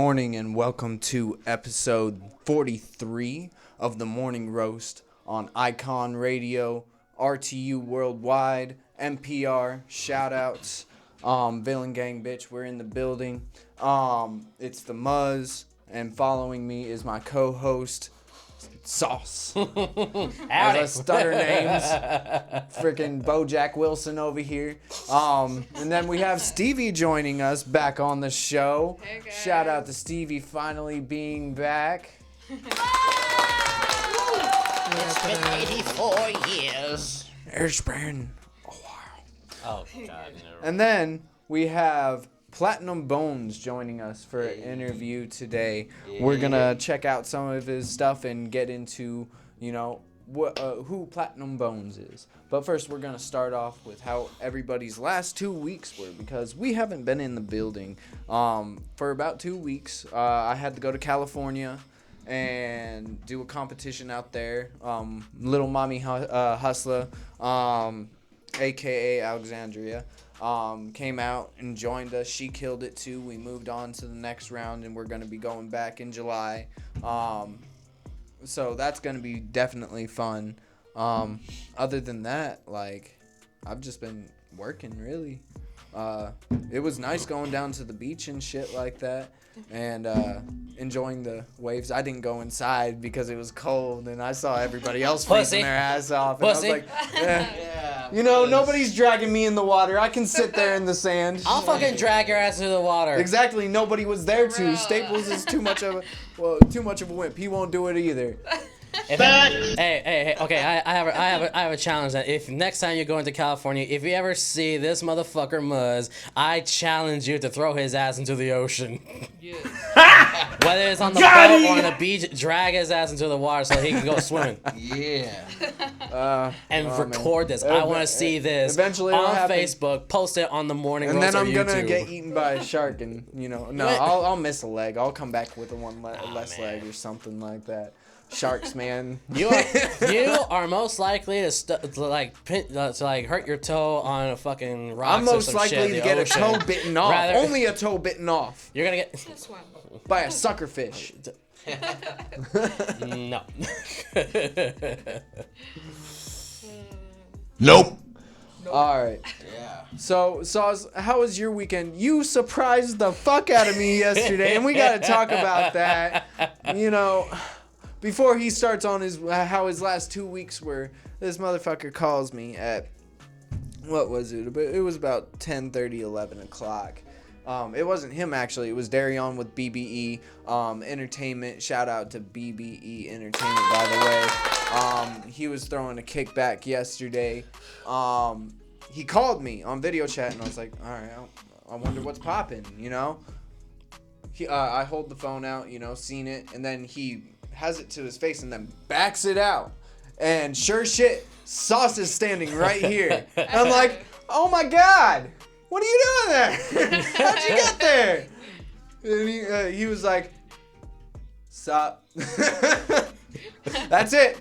morning and welcome to episode 43 of the Morning Roast on Icon Radio, RTU Worldwide, NPR, shoutouts, Villain Gang bitch, we're in the building. It's the Muzz, and following me is my co-host, Sauce. As I stutter names, freaking BoJack Wilson over here. And then we have Stevie joining us back on the show. Hey guys. Shout out to Stevie finally being back. It's been 84 years. It's been a while. Oh, God, no. And then we have Platinum Bones joining us for an interview today. We're gonna check out some of his stuff and get into, who Platinum Bones is. But first, we're gonna start off with how everybody's last 2 weeks were, because we haven't been in the building for about 2 weeks. I had to go to California and do a competition out there. Little Mommy Hustler, aka Alexandria. Came out and joined us. She killed it too. We moved on to the next round, and we're going to be going back in July. So that's going to be definitely fun. Other than that, I've just been working, really. It was nice going down to the beach and shit like that, and enjoying the waves. I didn't go inside because it was cold, and I saw everybody else freezing their ass off. And I was like, nobody's dragging me in the water. I can sit there in the sand. I'll fucking drag your ass into the water. Exactly. Nobody was there to. Bro. Staples is too much of a wimp. He won't do it either. Hey, okay, I have a challenge. That if next time you go into California, if you ever see this motherfucker Muzz, I challenge you to throw his ass into the ocean. Yes. Whether it's on the boat or on the beach, drag his ass into the water so he can go swimming. Yeah. And record this. I want to see this Eventually on it'll happen. Facebook. Post it on the Morning And Roast then or I'm gonna YouTube. get eaten by a shark, and I'll miss a leg. I'll come back with one less man. leg or something like that. Sharks, man. You are most likely to hurt your toe on a fucking rock. I'm most likely to get a toe bitten off. Only a toe bitten off You're gonna get This one. by a sucker fish. no. Nope. All right. Yeah. So, how was your weekend? You surprised the fuck out of me yesterday, and we got to talk about that. Before he starts on how his last 2 weeks were, this motherfucker calls me at, what was it? It was about 10:30, 11 o'clock. It wasn't him, actually. It was Darion with BBE Entertainment. Shout out to BBE Entertainment, by the way. He was throwing a kickback yesterday. He called me on video chat, and I was like, all right, I wonder what's popping, I hold the phone out, seen it, and then he has it to his face and then backs it out. And sure shit, Sauce is standing right here. And I'm like, oh my God, what are you doing there? How'd you get there? And he was like, stop. That's it.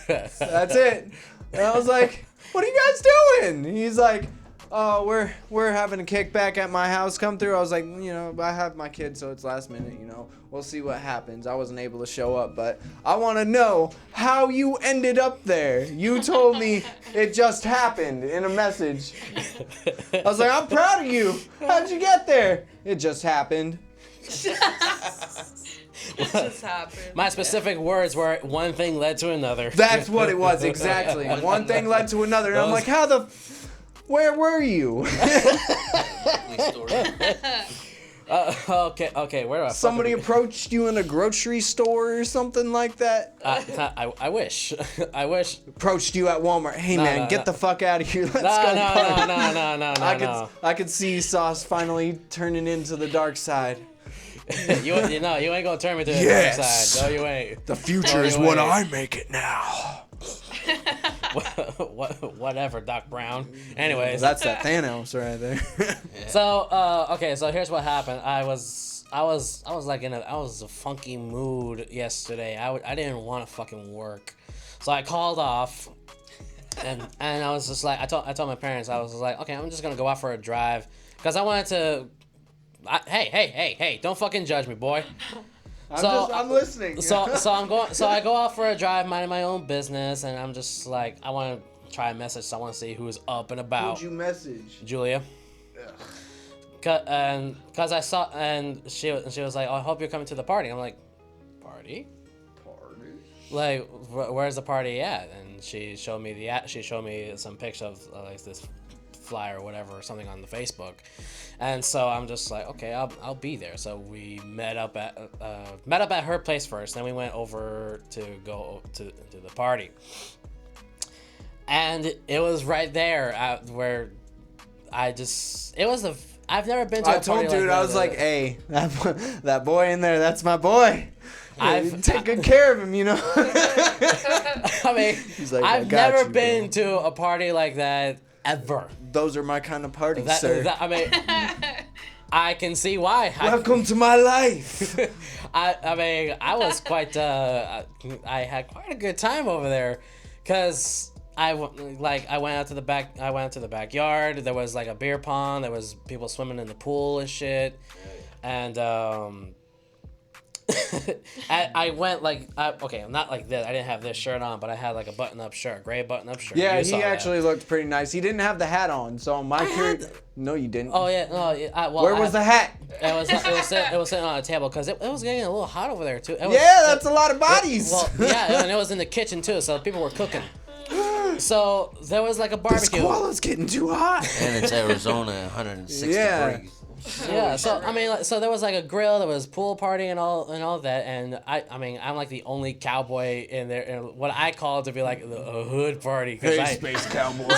That's it. And I was like, what are you guys doing? And he's like, oh, we're having a kickback at my house. Come through. I was like, I have my kid, so it's last minute, We'll see what happens. I wasn't able to show up, but I want to know how you ended up there. You told me it just happened in a message. I was like, I'm proud of you. How'd you get there? It just happened. It just happened. My specific words were one thing led to another. That's what it was, exactly. One thing led to another, and I'm like, where were you? Okay, where do I Somebody approached you in a grocery store or something like that? I wish. I wish. Approached you at Walmart. Hey, man, get the fuck out of here. Let's go party. No. I could see Sauce finally turning into the dark side. You ain't gonna turn me to the dark side. No, you ain't. The future is when I make it now. Whatever, Doc Brown. Anyways, That's that Thanos right there. So here's what happened. I was like I was a funky mood yesterday. I didn't want to fucking work, so I called off, and I was just like I told my parents, I was like, okay, I'm just gonna go out for a drive because I wanted to Hey! Don't fucking judge me, boy. I'm listening. So I go out for a drive, minding my own business, and I'm just like, I want to try a message. So I want to see who's up and about. Who'd you message? Julia. Cause I saw, and she was like, oh, I hope you're coming to the party. I'm like, party? Like, where's the party at? And she showed me some pictures of like this flyer or whatever, or something on the Facebook. And so I'm just like, okay, I'll be there. So we met up at her place first. Then we went over to go to the party. And it was right there where I've never been to a party. I told dude, I was like, hey, that boy in there, that's my boy. Take good care of him, you know. I mean, like, I've never been to a party like that ever. Those are my kind of parties, sir. I mean, I can see why. Welcome to my life. I mean, I was quite. I had quite a good time over there, cause I went out to the back. I went out to the backyard. There was like a beer pond. There was people swimming in the pool and shit, and I went like, okay, not like this. I didn't have this shirt on, but I had like a button-up shirt, gray button-up shirt. Yeah, he actually looked pretty nice. He didn't have the hat on, so my no, you didn't. Oh yeah, no. Where was the hat? It was sitting on a table because it was getting a little hot over there too. That's a lot of bodies. Yeah, and it was in the kitchen too, so people were cooking. So there was like a barbecue. This koala's getting too hot. And it's Arizona, 106 degrees. Yeah, so I mean, so there was like a grill, there was pool party and all that, and I mean, I'm like the only cowboy in there, and what I call it to be like a hood party. Hey, space cowboy.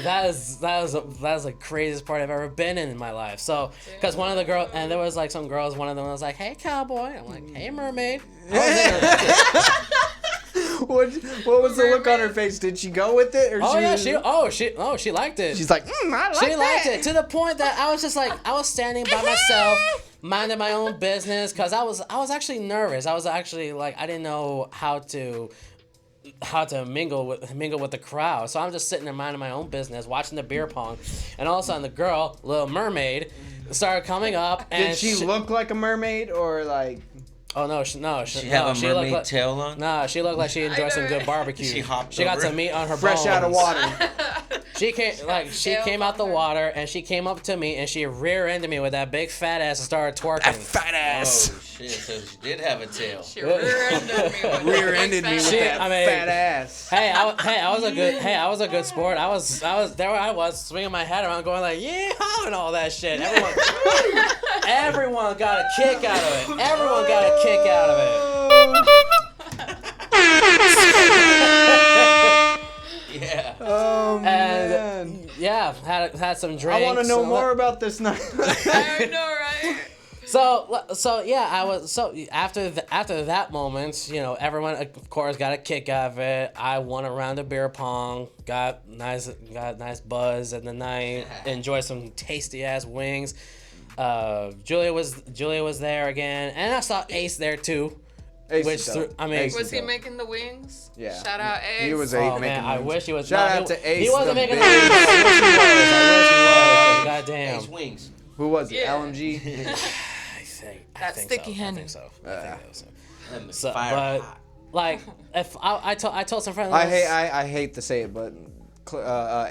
That was the craziest party I've ever been in my life. So, because one of the girls, and there was like some girls, one of them was like, "Hey, cowboy," I'm like, "Hey, mermaid." What was the look on her face? Did she go with it, or she liked it. She's like, I like she liked it to the point that I was just like, I was standing by myself, minding my own business, because I was actually nervous. I was actually like, I didn't know how to mingle with the crowd. So I'm just sitting there minding my own business, watching the beer pong, and all of a sudden the girl, Little Mermaid, started coming up. And did she look like a mermaid or like? Oh no, She have a mermaid tail on? Nah, she looked like she enjoyed some good barbecue. She got some meat on her fresh bones. out of water. She came out the water and she came up to me and she rear-ended me with that big fat ass and started twerking. Fat ass. Oh shit! So she did have a tail. She rear-ended me with that fat ass. I was a good sport. I was swinging my head around, going like yeehaw and all that shit. Everyone got a kick out of it. Everyone got a kick out of it. Yeah. Oh man. And yeah, had some drinks. I want to know more about this night. I know, right? So yeah, after that moment, you know, everyone of course got a kick out of it. I won a round of beer pong, got nice buzz at the night, enjoyed some tasty ass wings. Julia was there again, and I saw Ace there too. Ace was he making the wings? Yeah. Shout out Ace. He was Oh making man, I wings. wish he was. Shout out to Ace. He wasn't the making the big- wings. I wish he was. Goddamn. Ace wings. Who was it? Yeah. LMG. I think sticky so. Henny. I think so. Them is So, fire but hot. like, if I told some friends, I hate to say it, but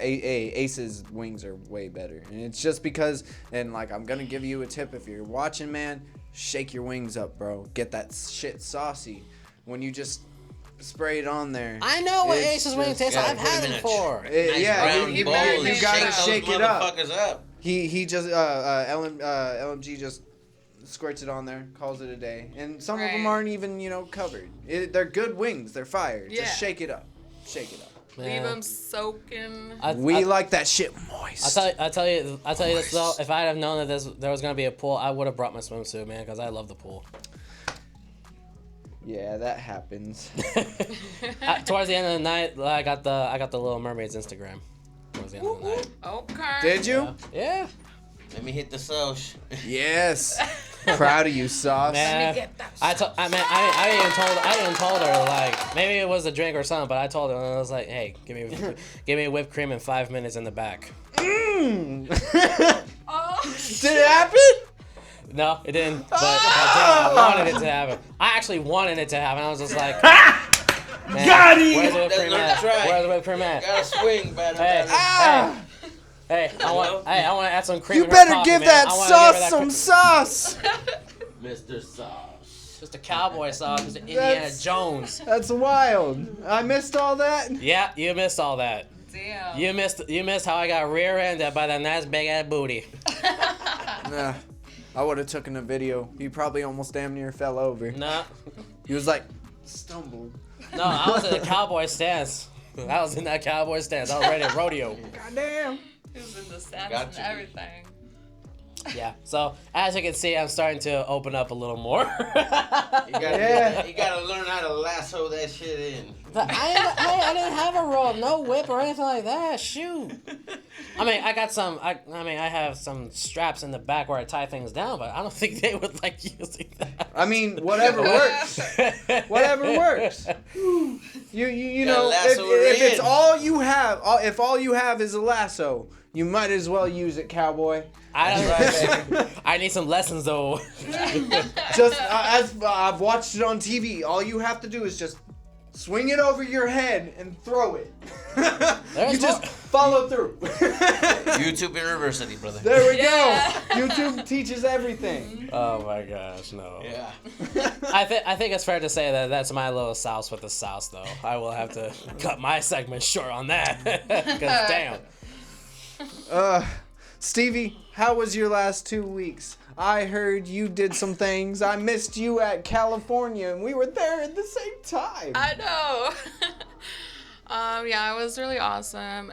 Ace's wings are way better, and it's just because. And like, I'm gonna give you a tip if you're watching, man. Shake your wings up, bro. Get that shit saucy. When you just spray it on there. I know what it's Ace's wings taste like. I've had it before. Nice yeah, round you bowl gotta and shake those it up. motherfuckers up. He just LMG just squirts it on there, calls it a day, and some of them Right. aren't even covered. They're good wings. They're fire. Yeah. Just shake it up. Shake it up. Leave them soaking. We like that shit moist. I tell you this though. If I had known that there was gonna be a pool, I would have brought my swimsuit, man, because I love the pool. Yeah, that happens. Towards the end of the night, I got the Little Mermaid's Instagram. Towards the end of the night. Okay. Did you? Yeah. Let me hit the soch. Yes. Proud of you, Sauce. Man, get that I even told her like maybe it was a drink or something, but I told her and I was like, hey, give me whipped cream in 5 minutes in the back. Mm. Oh, Did it happen? No, it didn't. But goddamn, I wanted it to happen. I actually wanted it to happen. I was just like, man, Got him! where's the whipped cream at? Try. Where's the whipped cream at? Gotta swing, man. Hey, I want to add some cream. You in her better coffee, give man. that I wanna give her sauce that some sauce. Mr. Sauce. Just a cowboy sauce, Mr. Indiana Jones. That's wild. I missed all that. Yeah, you missed all that. Damn. You missed how I got rear-ended by that nice big ass booty. Nah, I would have taken a video. He probably almost damn near fell over. No, He was like, stumbled. no, I was in a cowboy stance. I was in that cowboy stance. I was ready to rodeo. Goddamn. He was in the stats Got and you. everything. Yeah. So as you can see, I'm starting to open up a little more. Yeah. You gotta learn how to lasso that shit in. But I didn't have a rope, no whip or anything like that. Shoot. I mean, I got some. I have some straps in the back where I tie things down, but I don't think they would like using that. I mean, whatever works. Whatever works. You know, lasso her if it's in. all you have, if all you have is a lasso, you might as well use it, cowboy. I need some lessons though. Just as I've watched it on TV, all you have to do is just swing it over your head and throw it. You just follow through. YouTube University, brother. There we Yeah. go. YouTube teaches everything. Oh my gosh, no. Yeah. I think it's fair to say that that's my little sauce with the sauce, though. I will have to cut my segment short on that. Because damn. Stevie, how was your last 2 weeks? I heard you did some things. I missed you at California, and we were there at the same time. I know. Yeah, it was really awesome.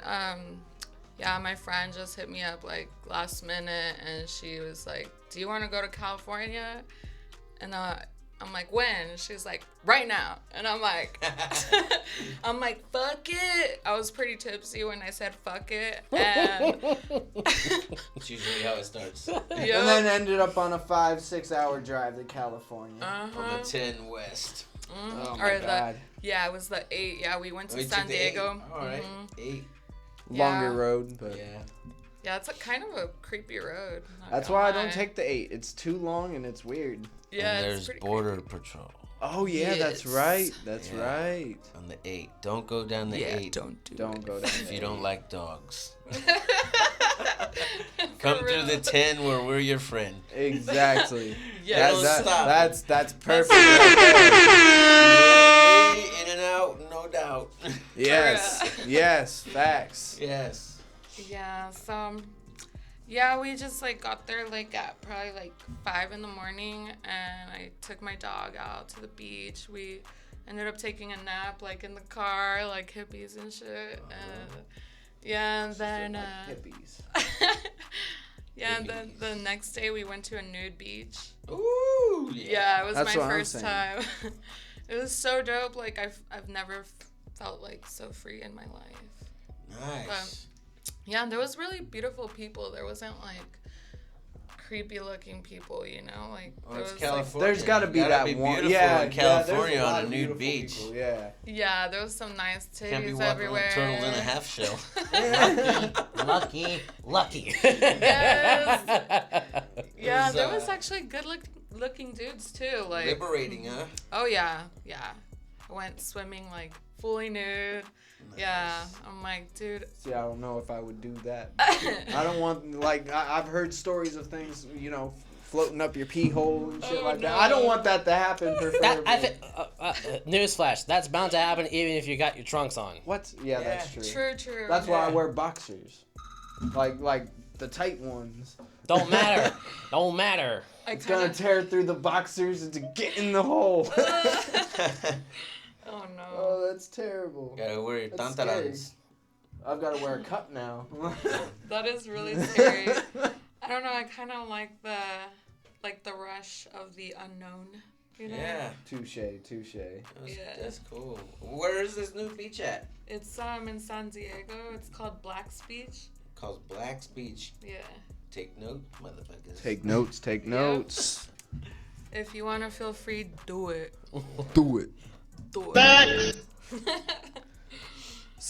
Yeah, my friend just hit me up like last minute, and she was like, "Do you want to go to California?" And I'm like, "When?" And she's like, "Right now." And I'm like, "Fuck it." I was pretty tipsy when I said "fuck it," and That's usually how it starts. Yup. And then ended up on a 5-6 hour drive to California. On the 10 West. Oh Or my God. Yeah, it was the 8. Yeah, we went to Wait, San the 8. Diego. All right. Mhm. 8. Longer Yeah. road, but Yeah. Yeah, it's a kind of a creepy road. not that's gonna why I lie. don't take the 8. It's too long and it's weird. Yeah, And it's there's pretty Border creepy. Patrol Oh yeah, that's Yes. right. That's Yeah. right. on the 8. Don't go down the 8 don't do Don't go down if you there. don't like dogs. For Come through real. the 10 where we're your friend. Exactly. Yeah, don't stop. That's perfect. Right In and out, no doubt. there. Yes. Yes. Facts. Yes. Yeah, so yeah, we just like got there like at probably like 5 in the morning, and I took my dog out to the beach. We ended up taking a nap like in the car, like hippies and shit. Yeah, and then Hippies. yeah, and then the next day we went to a nude beach. Ooh, Yeah, it was That's my what I'm first saying. time. It was so dope. Like I've never felt like so free in my life. Nice. Yeah, there was really beautiful people. There wasn't like creepy looking people, you know? Like Oh, there it's was California. There's got to be Gotta that be one. beautiful Yeah, in California there's a lot on a of nude beautiful beach. people, Yeah. like, yeah, there was some nice Can't be titties walking everywhere. with a turtle in a half shell. Lucky. Yes. Yeah, was, there was actually good looking dudes too. Like Liberating, huh? oh yeah. I went swimming like fully nude. Yeah. I'm like, dude. See, I don't know if I would do that. I don't want, like, I've heard stories of things, you know, floating up your pee hole and shit Oh, like that. no. I don't want that to happen. Newsflash, that's bound to happen even if you got your trunks on. What? Yeah, that's true. True. That's why I Yeah. wear boxers. Like the tight ones. Don't matter. Don't matter. It's gonna tear through the boxers to get in the hole. Oh no. Oh, that's terrible. Gotta wear your That's tantarans. I've got to wear a cup now. That is really scary. I don't know. I kind of like the rush of the unknown. You know? Yeah. Touche. Yeah. That's cool. Where is this new beach at? It's in San Diego. It's called Black's Beach. Called Black's Beach. Yeah. Take note, motherfuckers. Take notes. If you want to feel free, do it. Do it. Do it.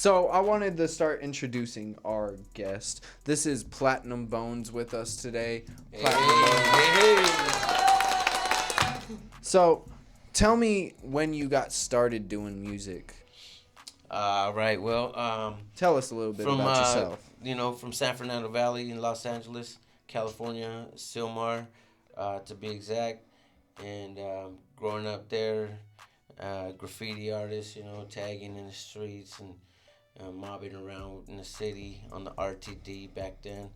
So I wanted to start introducing our guest. This is Platinum Bones with us today. Platinum Bones. So, tell me when you got started doing music. Right. Well, Tell us a little bit from about yourself. from San Fernando Valley in Los Angeles, California, Silmar, to be exact. And growing up there, graffiti artist, tagging in the streets and mobbing around in the city on the RTD back then.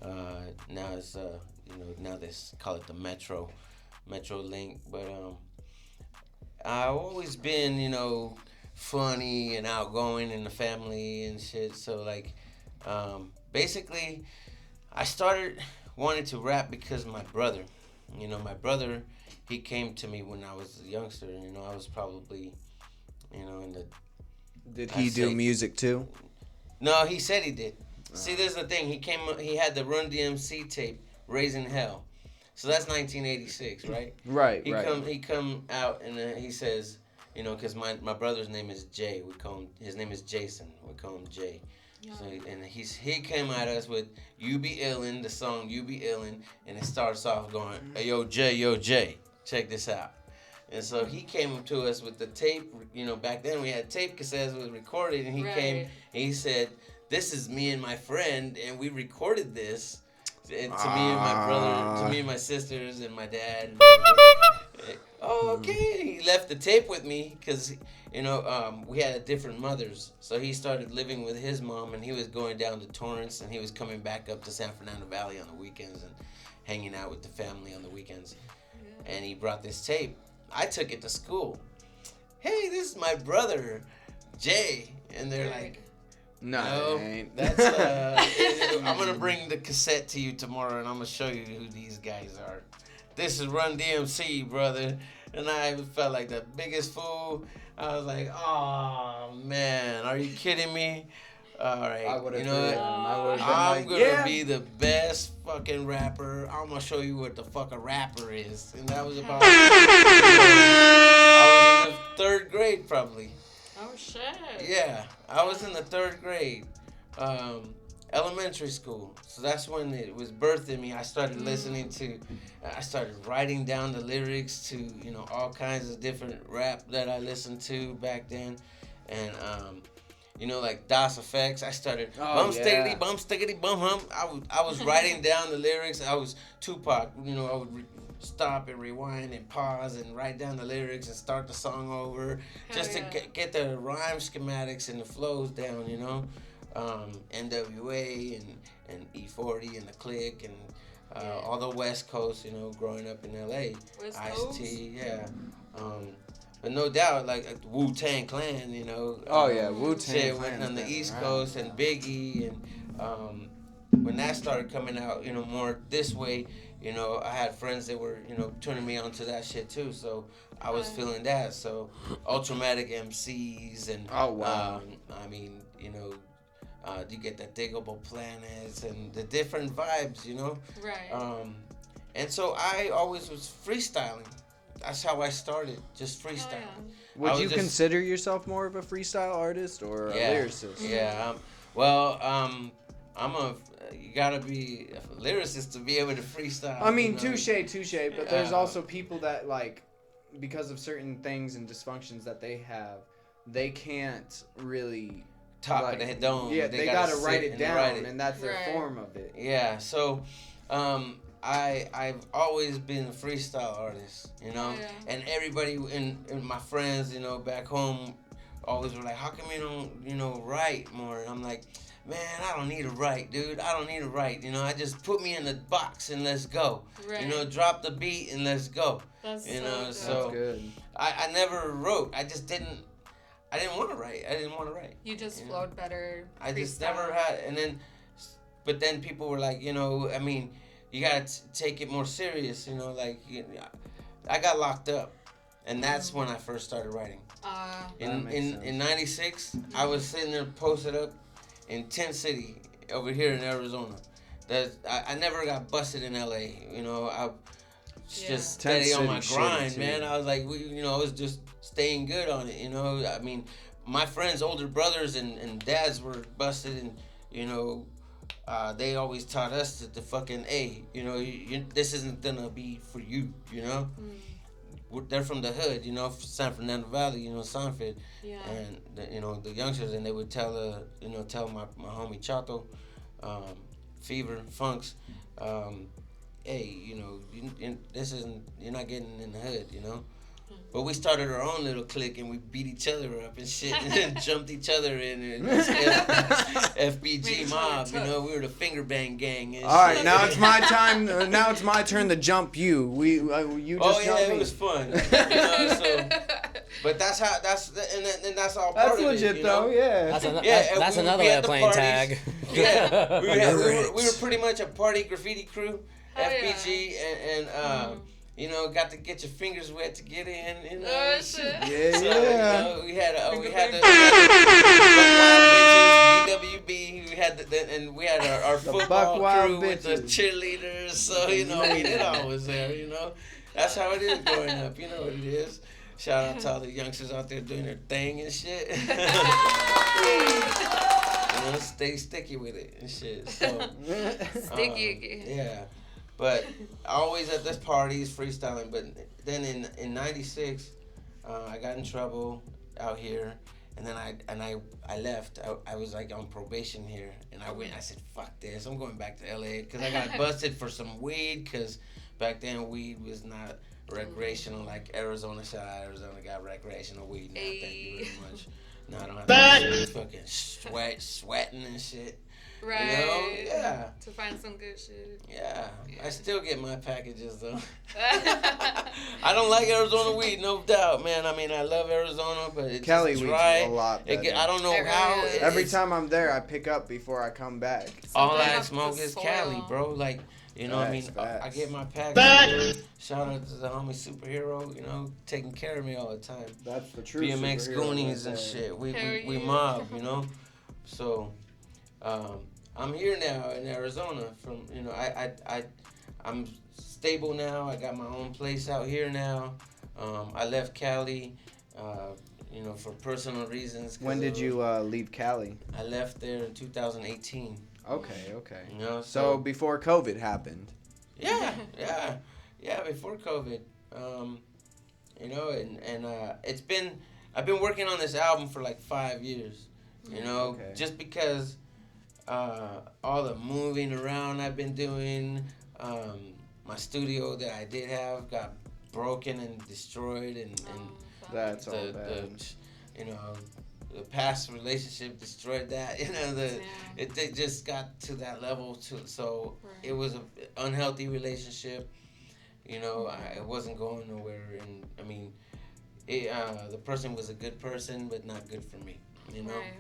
Now it's now they call it the Metro Link. But I've always been funny and outgoing in the family and shit. So like, basically, I started wanting to rap because my brother. My brother, he came to me when I was a youngster. I was probably, in the. Did he do music too? No, he said he did. See, there's the thing. He had the Run DMC tape, Raising Hell. So that's 1986, right? Right. He come out and he says, because my brother's name is Jay. His name is Jason. We call him Jay. Yeah. So he came at us with "You Be Illin," the song "You Be Illin," and it starts off going, "Hey, yo Jay, check this out." And so he came up to us with the tape. Back then we had tape cassettes was recorded, and he came and he said, "This is me and my friend, and we recorded this." And to me and my brother, to me and my sisters and my dad. Okay. He left the tape with me because, we had different mothers. So he started living with his mom, and he was going down to Torrance, and he was coming back up to San Fernando Valley on the weekends and hanging out with the family on the weekends. Yeah. And he brought this tape. I took it to school. Hey, this is my brother, Jay. And they're like, no, it ain't. That's I'm gonna bring the cassette to you tomorrow, and I'm gonna show you who these guys are. This is Run DMC, brother. And I felt like the biggest fool. I was like, oh man, are you kidding me? All right, I would have I'm gonna be the best fucking rapper. I'm gonna show you what the fuck a rapper is. And that was about. I was in the 3rd grade probably. Oh shit. Yeah, I was in the 3rd grade, elementary school. So that's when it was birthed in me. I started I started writing down the lyrics to all kinds of different rap that I listened to back then, and like Das Effects. I started stickity bum stickity bum hum. I was writing down the lyrics. I was Tupac. I would stop and rewind and pause and write down the lyrics and start the song over to get the rhyme schematics and the flows down. NWA and E40 and the Click and all the West Coast. Growing up in LA, Ice-T, yeah. But no doubt, like Wu-Tang Clan, Wu-Tang went Clan on the East Coast, and Biggie, and when that started coming out, more this way, I had friends that were, turning me on to that shit too, so I was feeling that. So Ultramatic MCs and you get the Diggable Planets and the different vibes, Right. And so I always was freestyling. That's how I started, just freestyling. Would you consider yourself more of a freestyle artist or a lyricist? Yeah. You gotta be a lyricist to be able to freestyle. I mean, touche. But there's also people that because of certain things and dysfunctions that they have, they can't really top of the dome. Yeah, they gotta write it down, and that's their form of it. Yeah. So, I've always been a freestyle artist, and everybody and my friends, back home, always were like, how come you don't, write more? And I'm like, man, I don't need to write, dude. I don't need to write. I just put me in the box and let's go. Right. Drop the beat and let's go. That's so good. I never wrote. I didn't want to write. You just flowed better. I just never had. But then people were like, you gotta take it more serious. I got locked up, and that's when I first started writing. In '96, I was sitting there posted up in Tent City over here in Arizona. I never got busted in LA. I just steady on my grind, man. I was like, I was just staying good on it. my friends' older brothers and dads were busted, and you know, they always taught us to fucking, hey, you know, this isn't gonna be for you, you know. They're from the hood, you know, San Fernando Valley, you know, Sanford, Yeah. and you know the youngsters, and they would tell tell my homie Chato, um, Fever, Funks, hey, you know, this isn't, you're not getting in the hood, you know. But we started our own little clique and we beat each other up and shit and jumped each other in and FBG mob, you know, we were the finger bang gang and All right, shit. now it's my time. Now it's my turn to jump you. You just Oh jumped yeah, me. it was fun. You know, so, but that's and that's all part That's of legit it, you though. know? Yeah. That's we another be way at of the playing parties. tag. Yeah, we were Rich. pretty much a party graffiti crew, Hell FBG, and you know, got to get your fingers wet to get in, you know. Oh, and shit. Yeah, So, yeah. you know, we had Finger the Buck Wild Bitches, BWB. We had and we had our The football Buck Wild crew with the Bitches. cheerleaders. So you know, it all was there. You know, that's how it is growing up. You know what it is. Shout out to all the youngsters out there doing their thing and shit. You know, stay sticky with it and shit. So, Sticky. yeah. But always at this parties freestyling. But then in '96, I got in trouble out here, and then I left. I was like on probation here, and I went. I said, "Fuck this! I'm going back to LA," because I got busted for some weed. Because back then weed was not recreational like Arizona. Shout out Arizona, got recreational weed now. Thank you very much. No, I don't have to fucking sweating and shit. Right. You know? Yeah. To find some good shit. Yeah. I still get my packages though. I don't like Arizona weed, no doubt, man. I mean, I love Arizona, but it's Cali just weed's dry. a lot better. I don't know how. Every time I'm there, I pick up before I come back. all Something I about smoke the is soil. Cali, bro. Like, you know what I mean? Facts. I get my packages. Shout out to the homie superhero, you know, taking care of me all the time. That's the true BMX superhero Goonies right and there. shit. We Hell mob, you know. So, I'm here now in Arizona. From you know, I'm stable now. I got my own place out here now. I left Cali, you know, for personal reasons. When did you leave Cali? I left there in 2018. Okay. You know, So before COVID happened. yeah, before COVID. You know, and I've been working on this album for like 5 years. You know, Okay. just because all the moving around I've been doing, my studio that I did have got broken and destroyed, and That's all the bad. you know, the past relationship destroyed that. You know, it just got to that level too. So Right. it was an unhealthy relationship. You know, I wasn't going nowhere, and I mean, the person was a good person, but not good for me. You know, Right.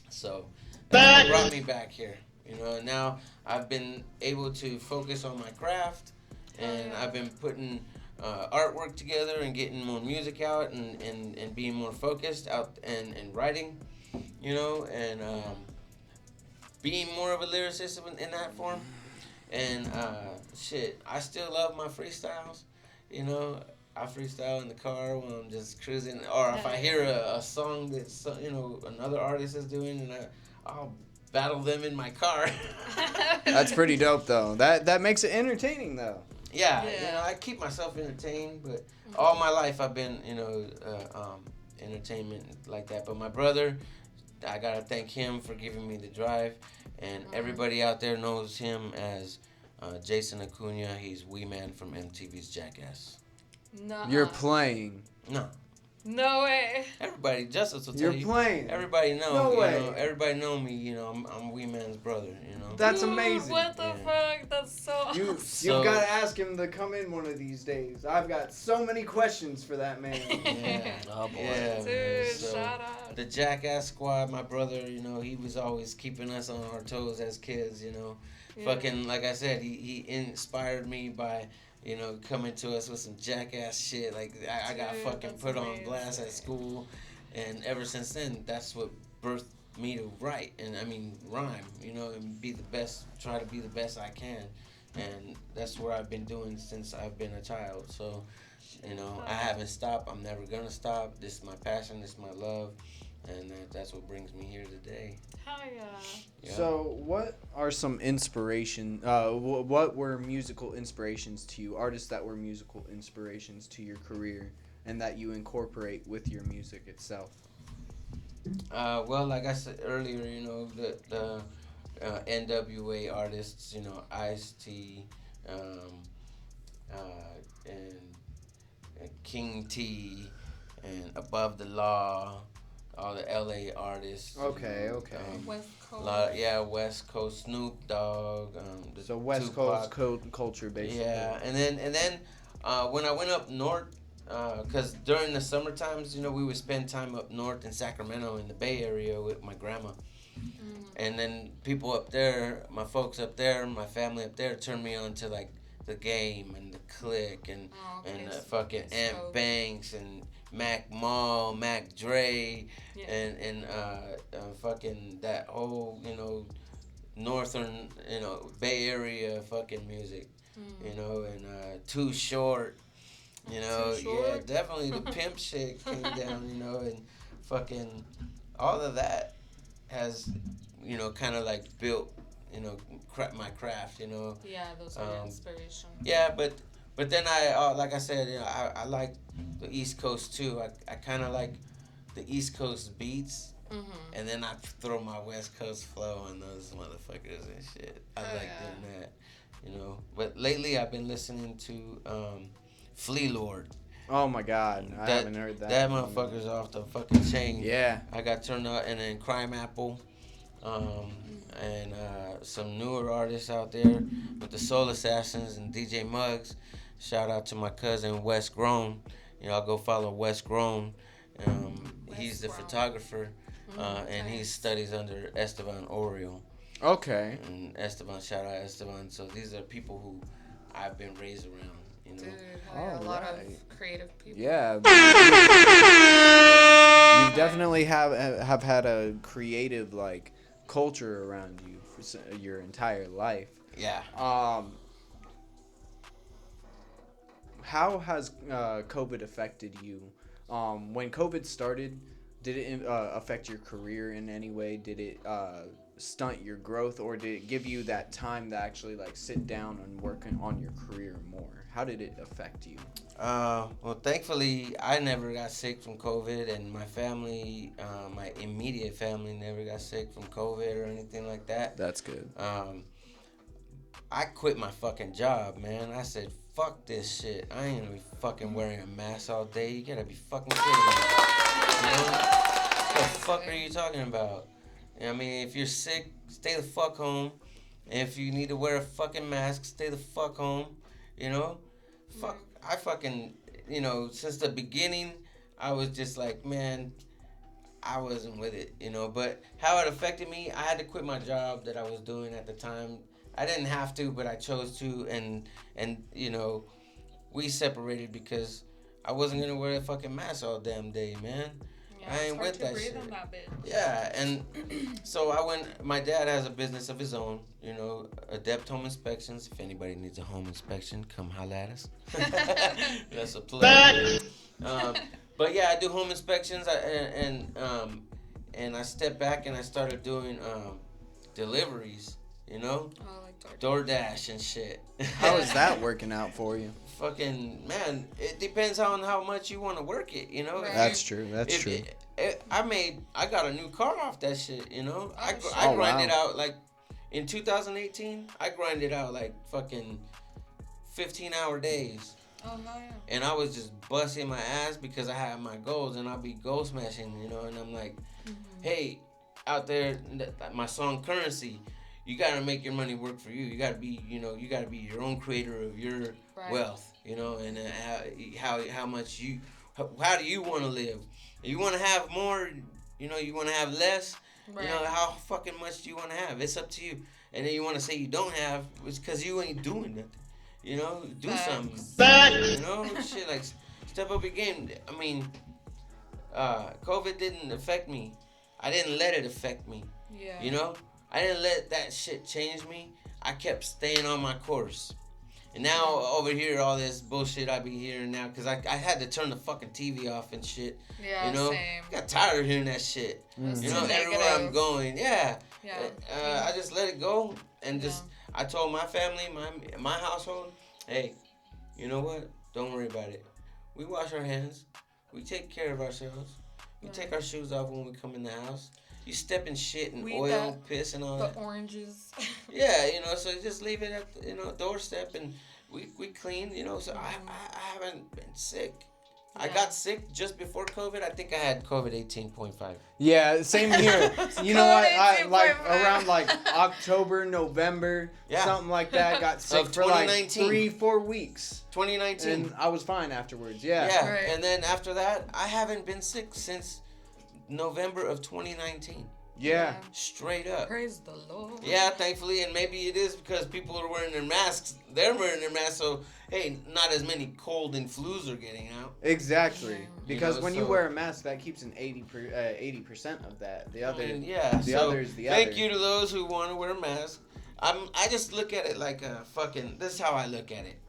so that's what brought me back here. You know, and now I've been able to focus on my craft, and I've been putting artwork together and getting more music out, and being more focused out and writing. You know, and being more of a lyricist in that form. And shit, I still love my freestyles. You know, I freestyle in the car when I'm just cruising, or if I hear a song that you know another artist is doing, and I'll battle them in my car. That's pretty dope though. That makes it entertaining though. Yeah, Yeah. you know, I keep myself entertained, but all my life I've been, you know, entertainment like that. But my brother, I gotta thank him for giving me the drive, and everybody out there knows him as Jason Acuna. He's Wee Man from MTV's Jackass. Nuh-uh. You're playing. No, No way. everybody, Justice will tell You're you. playing. Everybody know. No you way. know, everybody know me. You know, I'm Wee Man's brother. You know. That's Dude, amazing. What the Yeah. fuck? That's so You awesome. So- you've got to ask him to come in one of these days. I've got so many questions for that man. Yeah. Oh boy. Yeah, Dude, man. So, shout out. the Jackass Squad, my brother, you know, he was always keeping us on our toes as kids, you know. Yeah. Fucking, like I said, he inspired me by, you know, coming to us with some Jackass shit. Like, I got Dude, fucking that's put on blast at amazing. school. And ever since then, that's what birthed me to write. And, I mean, rhyme, you know, and be the best, try to be the best I can. And that's what I've been doing since I've been a child. So, you know, I haven't stopped. I'm never gonna stop. This is my passion. This is my love. and that's what brings me here today. Hell yeah. Yeah. So, what are some inspiration? What were musical inspirations to you? Artists that were musical inspirations to your career, and that you incorporate with your music itself. Well, like I said earlier, the NWA artists, Ice T, um, and King T, and Above the Law, all the LA artists. Okay, okay. West Coast. West Coast Snoop Dogg. So West Tupac. Coast culture, basically. Yeah, and then when I went up north, because during the summer times, we would spend time up north in Sacramento in the Bay Area with my grandma. And then people up there, my folks up there, my family up there, turned me on to like the Game and the Click and fucking Ant Banks and Mac Mall, Mac Dre, and fucking that whole northern Bay Area fucking music, and Too Short, yeah, definitely the pimp shit came down, and fucking all of that has kind of like built my craft. Yeah, those are inspiration. Yeah, but then like I said, I like the East Coast too. I kind of like the East Coast beats, and then I throw my West Coast flow on those motherfuckers and shit. I like doing that, But lately I've been listening to Flea Lord. Oh my God, I haven't heard that. That motherfucker's off the fucking chain. Yeah. I got turned out, and then Crime Apple, and some newer artists out there with the Soul Assassins and DJ Muggs. Shout out to my cousin Wes Grown. I'll go follow Wes Grown. He's the photographer, and he studies under Esteban Oriol. Okay. And Esteban, shout out Esteban. So these are people who I've been raised around. Dude, a lot of creative people. Yeah. You definitely have had a creative culture around you for your entire life. Yeah. How has COVID affected you? When COVID started, did it affect your career in any way? Did it stunt your growth, or did it give you that time to actually sit down and work on your career more? How did it affect you? Well, thankfully, I never got sick from COVID, and my family, my immediate family, never got sick from COVID or anything like that. That's good. I quit my fucking job, man. I said, fuck this shit. I ain't gonna be fucking wearing a mask all day. You gotta be fucking kidding me. What the fuck are you talking about? I mean, if you're sick, stay the fuck home. And if you need to wear a fucking mask, stay the fuck home. Fuck, I fucking, since the beginning, I was just like, man, I wasn't with it, But how it affected me, I had to quit my job that I was doing at the time. I didn't have to, but I chose to, and we separated because I wasn't gonna wear a fucking mask all damn day, man. Yeah, I ain't with that shit. On that bitch. Yeah, and so I went. My dad has a business of his own, Adept Home Inspections. If anybody needs a home inspection, come holla at us. That's a plug. But yeah, I do home inspections, and I stepped back and I started doing deliveries. Oh, like DoorDash and shit. How is that working out for you? Fucking man, it depends on how much you want to work it. Right. That's true. That's true. I got a new car off that shit. I Oh, grinded wow. out in 2018. I grinded out fucking 15-hour days. Oh hell yeah. And I was just busting my ass because I had my goals, and I'll be goal smashing, and I'm like, hey, out there, my song Currency, you gotta make your money work for you. You gotta be, you gotta be your own creator of your wealth, and how much how do you want to live? You want to have more, you want to have less, how fucking much do you want to have? It's up to you. And then you want to say you don't have, it's because you ain't doing nothing. Do something. Shit, step up your game. I mean, COVID didn't affect me. I didn't let it affect me. Yeah. I didn't let that shit change me. I kept staying on my course. And now over here, all this bullshit I be hearing now, because I had to turn the fucking TV off and shit. Yeah, You know, same. got tired of hearing that shit. It's You too know, everywhere I'm negative. going, yeah. Yeah. I just let it go and Yeah. just I told my family, my household, hey, you know what? Don't worry about it. We wash our hands. We take care of ourselves. We take our shoes off when we come in the house. You step in shit and We eat oil, piss, and all The that. oranges. Yeah, you know, so just leave it at the, doorstep and we clean, you know. So I haven't been sick. I Yeah. got sick just before COVID. I think I had COVID 18.5. Yeah, same here. You know what? I like 18.5. around like October, November, Yeah. something like that. Got sick Of for like 2019. 3-4 weeks, 2019. and I was fine afterwards. Yeah. Yeah, Right. and then after that, I haven't been sick since November of 2019. Yeah. Straight up. Praise the Lord. Yeah, thankfully, and maybe it is because people are wearing their masks. They're wearing their masks, so hey, not as many cold and flus are getting out. Exactly. Because know, when you so- wear a mask, that keeps an 80% of that. The other, I mean, yeah. the so other's the thank other. you to those who want to wear masks. I just look at it like a fucking. This is how I look at it.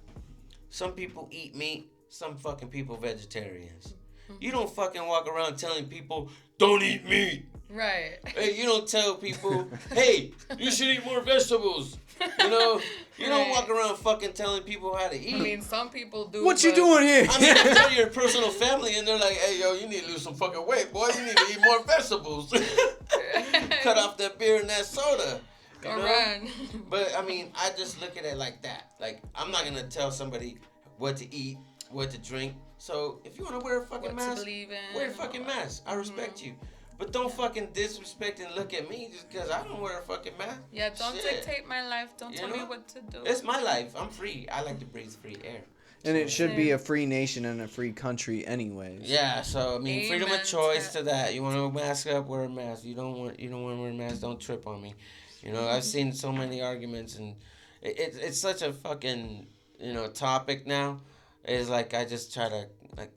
Some people eat meat. Some fucking people vegetarians. You don't fucking walk around telling people don't eat meat. Right. Hey, you don't tell people, hey, you should eat more vegetables. You know, you don't Right. walk around fucking telling people how to eat. I mean, some people do. What you but- doing here? I mean, if they're your personal family and they're like, hey, yo, you need to lose some fucking weight, boy. You need to eat more vegetables. Cut off that beer and that soda. You Go know? run. But, I mean, I just look at it like that. Like, I'm not going to tell somebody what to eat, what to drink. So, if you want to wear a fucking What to mask, believe in. wear a fucking mask. I respect you. But don't fucking disrespect and look at me just because I don't wear a fucking mask. Yeah, don't Shit. dictate my life. Don't You tell me know? what to do. It's my life. I'm free. I like to breathe free air. And it should be a free nation and a free country, anyways. Yeah, so I mean, freedom Amen of choice to- to that. You want to mask up, wear a mask. You don't want to wear a mask, don't trip on me. You know, I've seen so many arguments, and it's such a fucking topic now. It's like I just try to like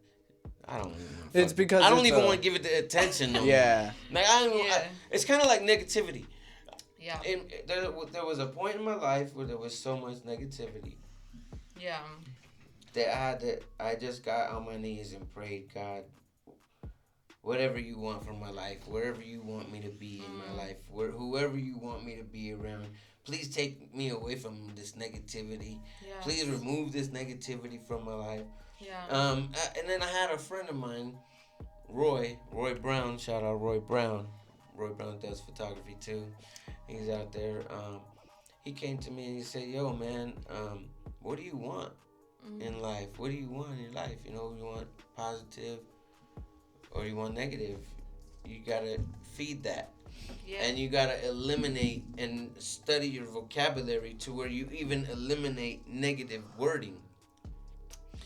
I don't. Even It's because I don't it's even a- want to give it the attention. No Yeah. more. Like I don't. Yeah. It's kind of like negativity. Yeah. And there was a point in my life where there was so much negativity Yeah. that I just got on my knees and prayed, God, whatever you want from my life, wherever you want me to be in my life, whoever you want me to be around, please take me away from this negativity. Yeah. Please remove this negativity from my life. Yeah. And then I had a friend of mine, Roy Brown. Shout out Roy Brown. Roy Brown does photography too. He's out there. He came to me and he said, "Yo, man, what do you want in life? What do you want in your life? You know, you want positive or you want negative? You gotta feed that, Yeah. and you gotta eliminate and study your vocabulary to where you even eliminate negative wording.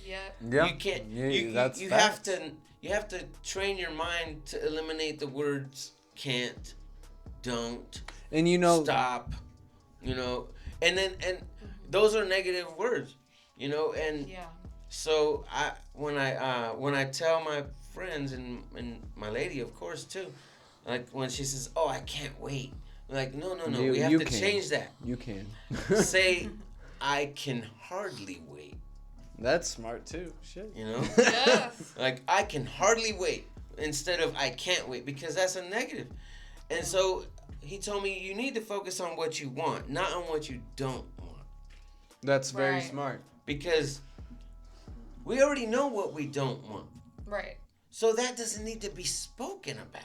Yeah. Yeah. You can't. Yeah, you that's you facts. have to train your mind to eliminate the words can't, don't, And you know, stop, and those are negative words, and Yeah. so when I tell my friends and my lady, of course, too, like when she says, "Oh, I can't wait," I'm like, no, we have you to can. change that. you can. Say, "I can hardly wait," That's smart too. Shit. Yes. Like, I can hardly wait instead of I can't wait, because that's a negative. And so he told me you need to focus on what you want, not on what you don't want. That's very Right. smart. Because we already know what we don't want. Right. So that doesn't need to be spoken about.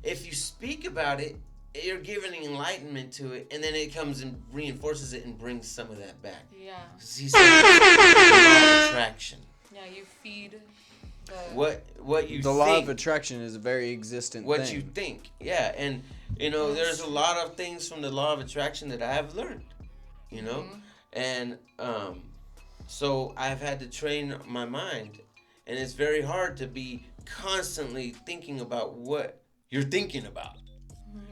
If you speak about it, you're giving enlightenment to it, and then it comes and reinforces it and brings some of that back. Yeah. He said, the law of attraction. Yeah. You feed the. What you The think, law of attraction is a very existent what thing. you think. Yeah, and there's a lot of things from the law of attraction that I have learned. And so I've had to train my mind, and it's very hard to be constantly thinking about what you're thinking about,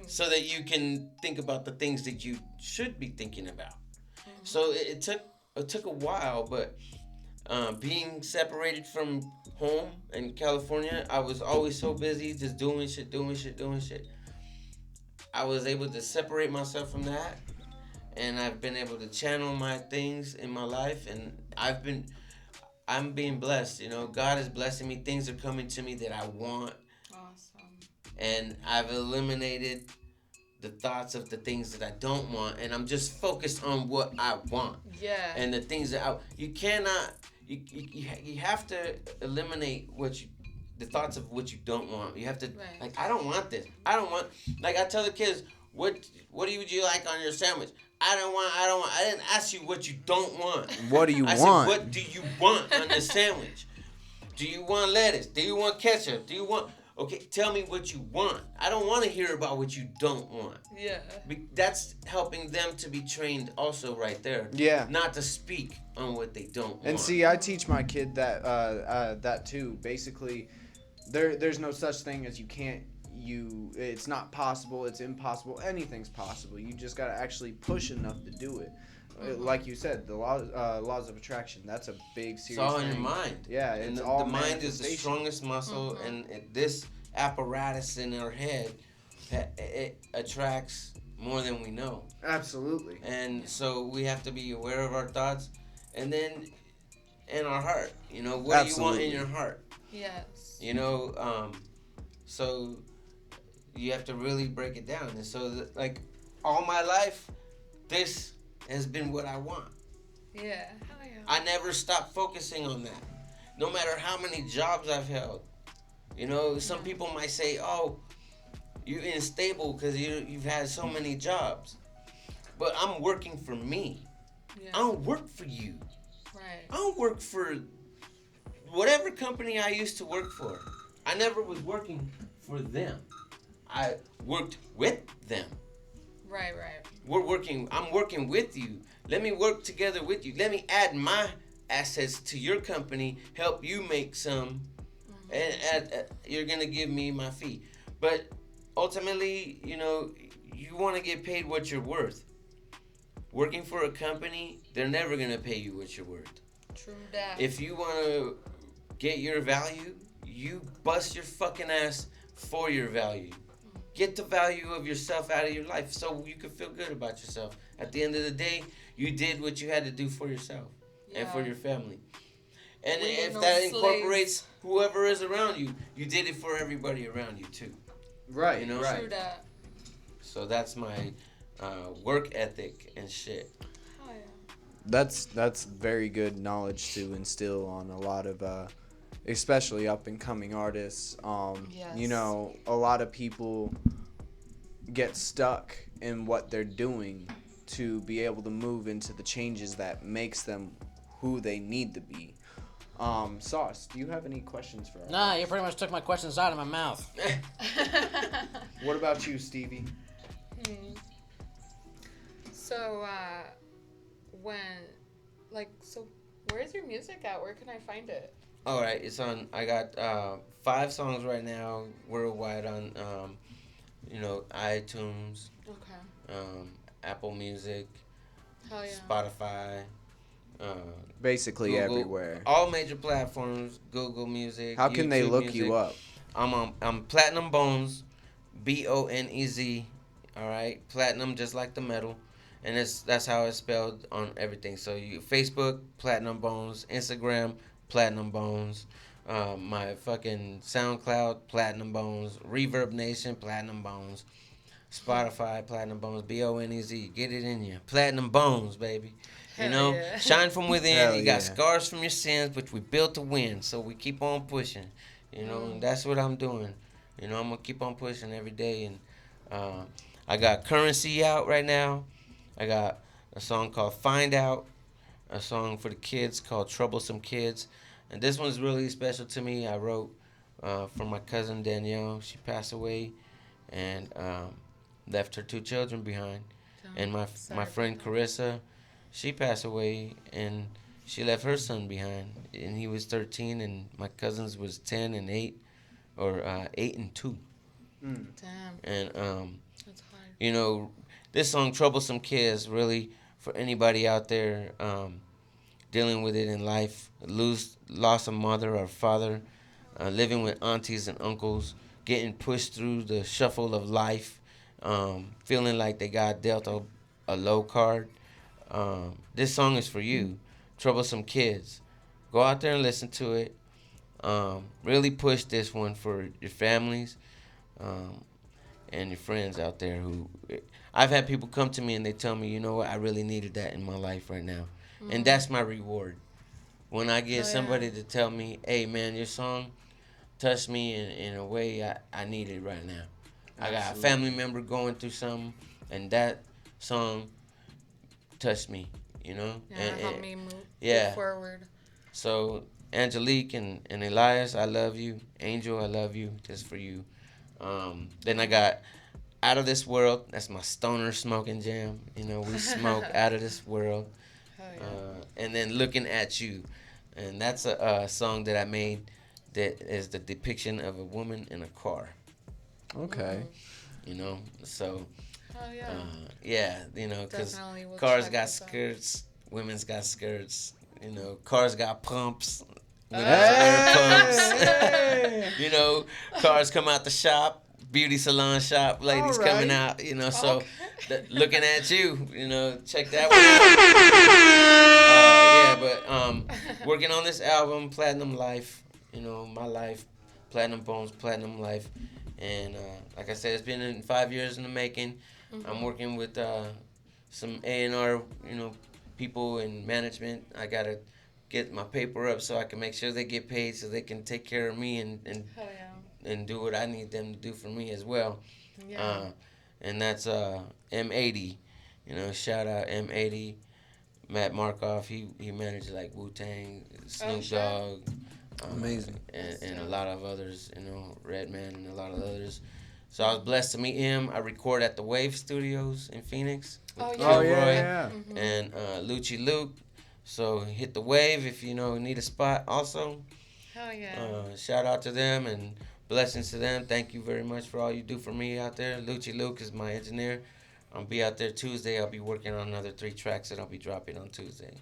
so that you can think about the things that you should be thinking about. So it took a while, but being separated from home in California, I was always so busy just doing shit. I was able to separate myself from that and I've been able to channel my things in my life, and I'm being blessed. You know, God is blessing me. Things are coming to me that I want, Awesome. and I've eliminated the thoughts of the things that I don't want, and I'm just focused on what I want. Yeah. And the things that you cannot, you have to eliminate the thoughts of what you don't want. You have to, Right. like, I don't want this. I don't want, like, I tell the kids, what would you like on your sandwich? I don't want. I didn't ask you what you don't want. What do you I want? said, what do you want on the sandwich? Do you want lettuce? Do you want ketchup? Do you want? Okay, tell me what you want. I don't want to hear about what you don't want. Yeah. That's helping them to be trained also right there. Yeah. Not to speak on what they don't want. And see, I teach my kid that too. Basically, there's no such thing as it's not possible, it's impossible, anything's possible. You just gotta actually push enough to do it. Like you said, the laws of attraction, that's a big serious It's all in thing. your mind. Yeah, and it's all the mind is the manifestation. strongest muscle, and this apparatus in our head, it attracts more than we know. Absolutely. And so we have to be aware of our thoughts, and then in our heart, you know, what do you want in Absolutely. your heart? Yes. You know, so you have to really break it down. And so, like, all my life, this has been what I want. Yeah. Hell yeah. I never stopped focusing on that, no matter how many jobs I've held. You know, some people might say, "Oh, you're unstable because you've had so many jobs," but I'm working for me. Yeah. I don't work for you. Right. I don't work for whatever company I used to work for. I never was working for them. I worked with them. Right. Right. I'm working with you. Let me work together with you. Let me add my assets to your company, help you make some, and you're going to give me my fee. But ultimately, you know, you want to get paid what you're worth. Working for a company, they're never going to pay you what you're worth. True that. If you want to get your value, you bust your fucking ass for your value. Get the value of yourself out of your life so you can feel good about yourself. At the end of the day, you did what you had to do for yourself and for your family. And We were if no that slaves. incorporates whoever is around you, you did it for everybody around you too. Right. You know? Right. True that. So that's my work ethic and shit. Hell yeah. That's very good knowledge to instill on a lot of especially up and coming artists. Yes. You know, a lot of people get stuck in what they're doing to be able to move into the changes that makes them who they need to be. Sauce, do you have any questions for us? Nah, you pretty much took my questions out of my mouth. What about you, Stevie? So, where's your music at? Where can I find it? All right, it's on. I got 5 songs right now worldwide on, iTunes, Okay. Apple Music, Hell yeah. Spotify, Basically Google, everywhere. all major platforms. Google Music. How can they YouTube look Music. you up? I'm Platinum Bonez, Bonez. All right, platinum just like the metal, and that's how it's spelled on everything. So you Facebook Platinum Bonez, Instagram Platinum Bonez, my fucking SoundCloud Platinum Bonez, Reverb Nation Platinum Bonez, Spotify Platinum Bonez, Bonez. Get it in you, Platinum Bonez, baby. You Hell know, yeah. shine from within. Hell You got yeah. scars from your sins, which we built to win. So we keep on pushing. You know, and that's what I'm doing. You know, I'm gonna keep on pushing every day, and I got Currency out right now. I got a song called Find Out, a song for the kids called Troublesome Kids, and this one's really special to me. I wrote for my cousin Danielle. She passed away, and left her 2 children behind, and my Sorry friend about Carissa, she passed away, and she left her son behind, and he was 13, and my cousins was 10 and 8, or 8 and 2, Damn. and That's hard. you know, this song Troublesome Kids really for anybody out there dealing with it in life, lost a mother or father, living with aunties and uncles, getting pushed through the shuffle of life, feeling like they got dealt a a low card, this song is for you, Troublesome Kids. Go out there and listen to it. Really push this one for your families um, and your friends out there. Who I've had people come to me and they tell me, you know what, I really needed that in my life right now, and that's my reward. When I get somebody to tell me, hey man, your song touched me in a way I needed right now. I got a family member going through something, and that song touched me, you know? Yeah, and, help me move forward. So, Angelique and Elias, I love you. Angel, I love you. Just for you. Then I got Out of This World. That's my stoner smoking jam. You know, we smoke Out of This World. Hell yeah. And then Looking at You. And that's a song that I made that is the depiction of a woman in a car. Okay. You know, so Hell yeah. yeah, you know, because Definitely will cars check got this out. skirts, women's got skirts. You know, cars got pumps. Women's Hey! wear pumps. Hey! You know, cars come out the shop, beauty salon shop, ladies All right. coming out. You know, so Okay. Looking at You. You know, check that one out. Working on this album, Platinum Life. You know, my life, Platinum Bones, Platinum Life, and like I said, it's been 5 years in the making. I'm working with some A&R, you know, people in management. I gotta get my paper up so I can make sure they get paid, so they can take care of me and Hell yeah. and do what I need them to do for me as well. Yeah. And that's M80. You know, shout out M80. Matt Markov, he managed like Wu-Tang, Snoop shit. Dogg. Amazing. And a lot of others, you know, Redman and a lot of others. So I was blessed to meet him. I record at the Wave Studios in Phoenix with Oh, yeah. Oh, Kilroy yeah. and Lucci Luke. So hit the Wave if you know need a spot. Also, Hell yeah. shout out to them and blessings to them. Thank you very much for all you do for me out there. Lucci Luke is my engineer. I'll be out there Tuesday. I'll be working on another 3 tracks that I'll be dropping on Tuesday.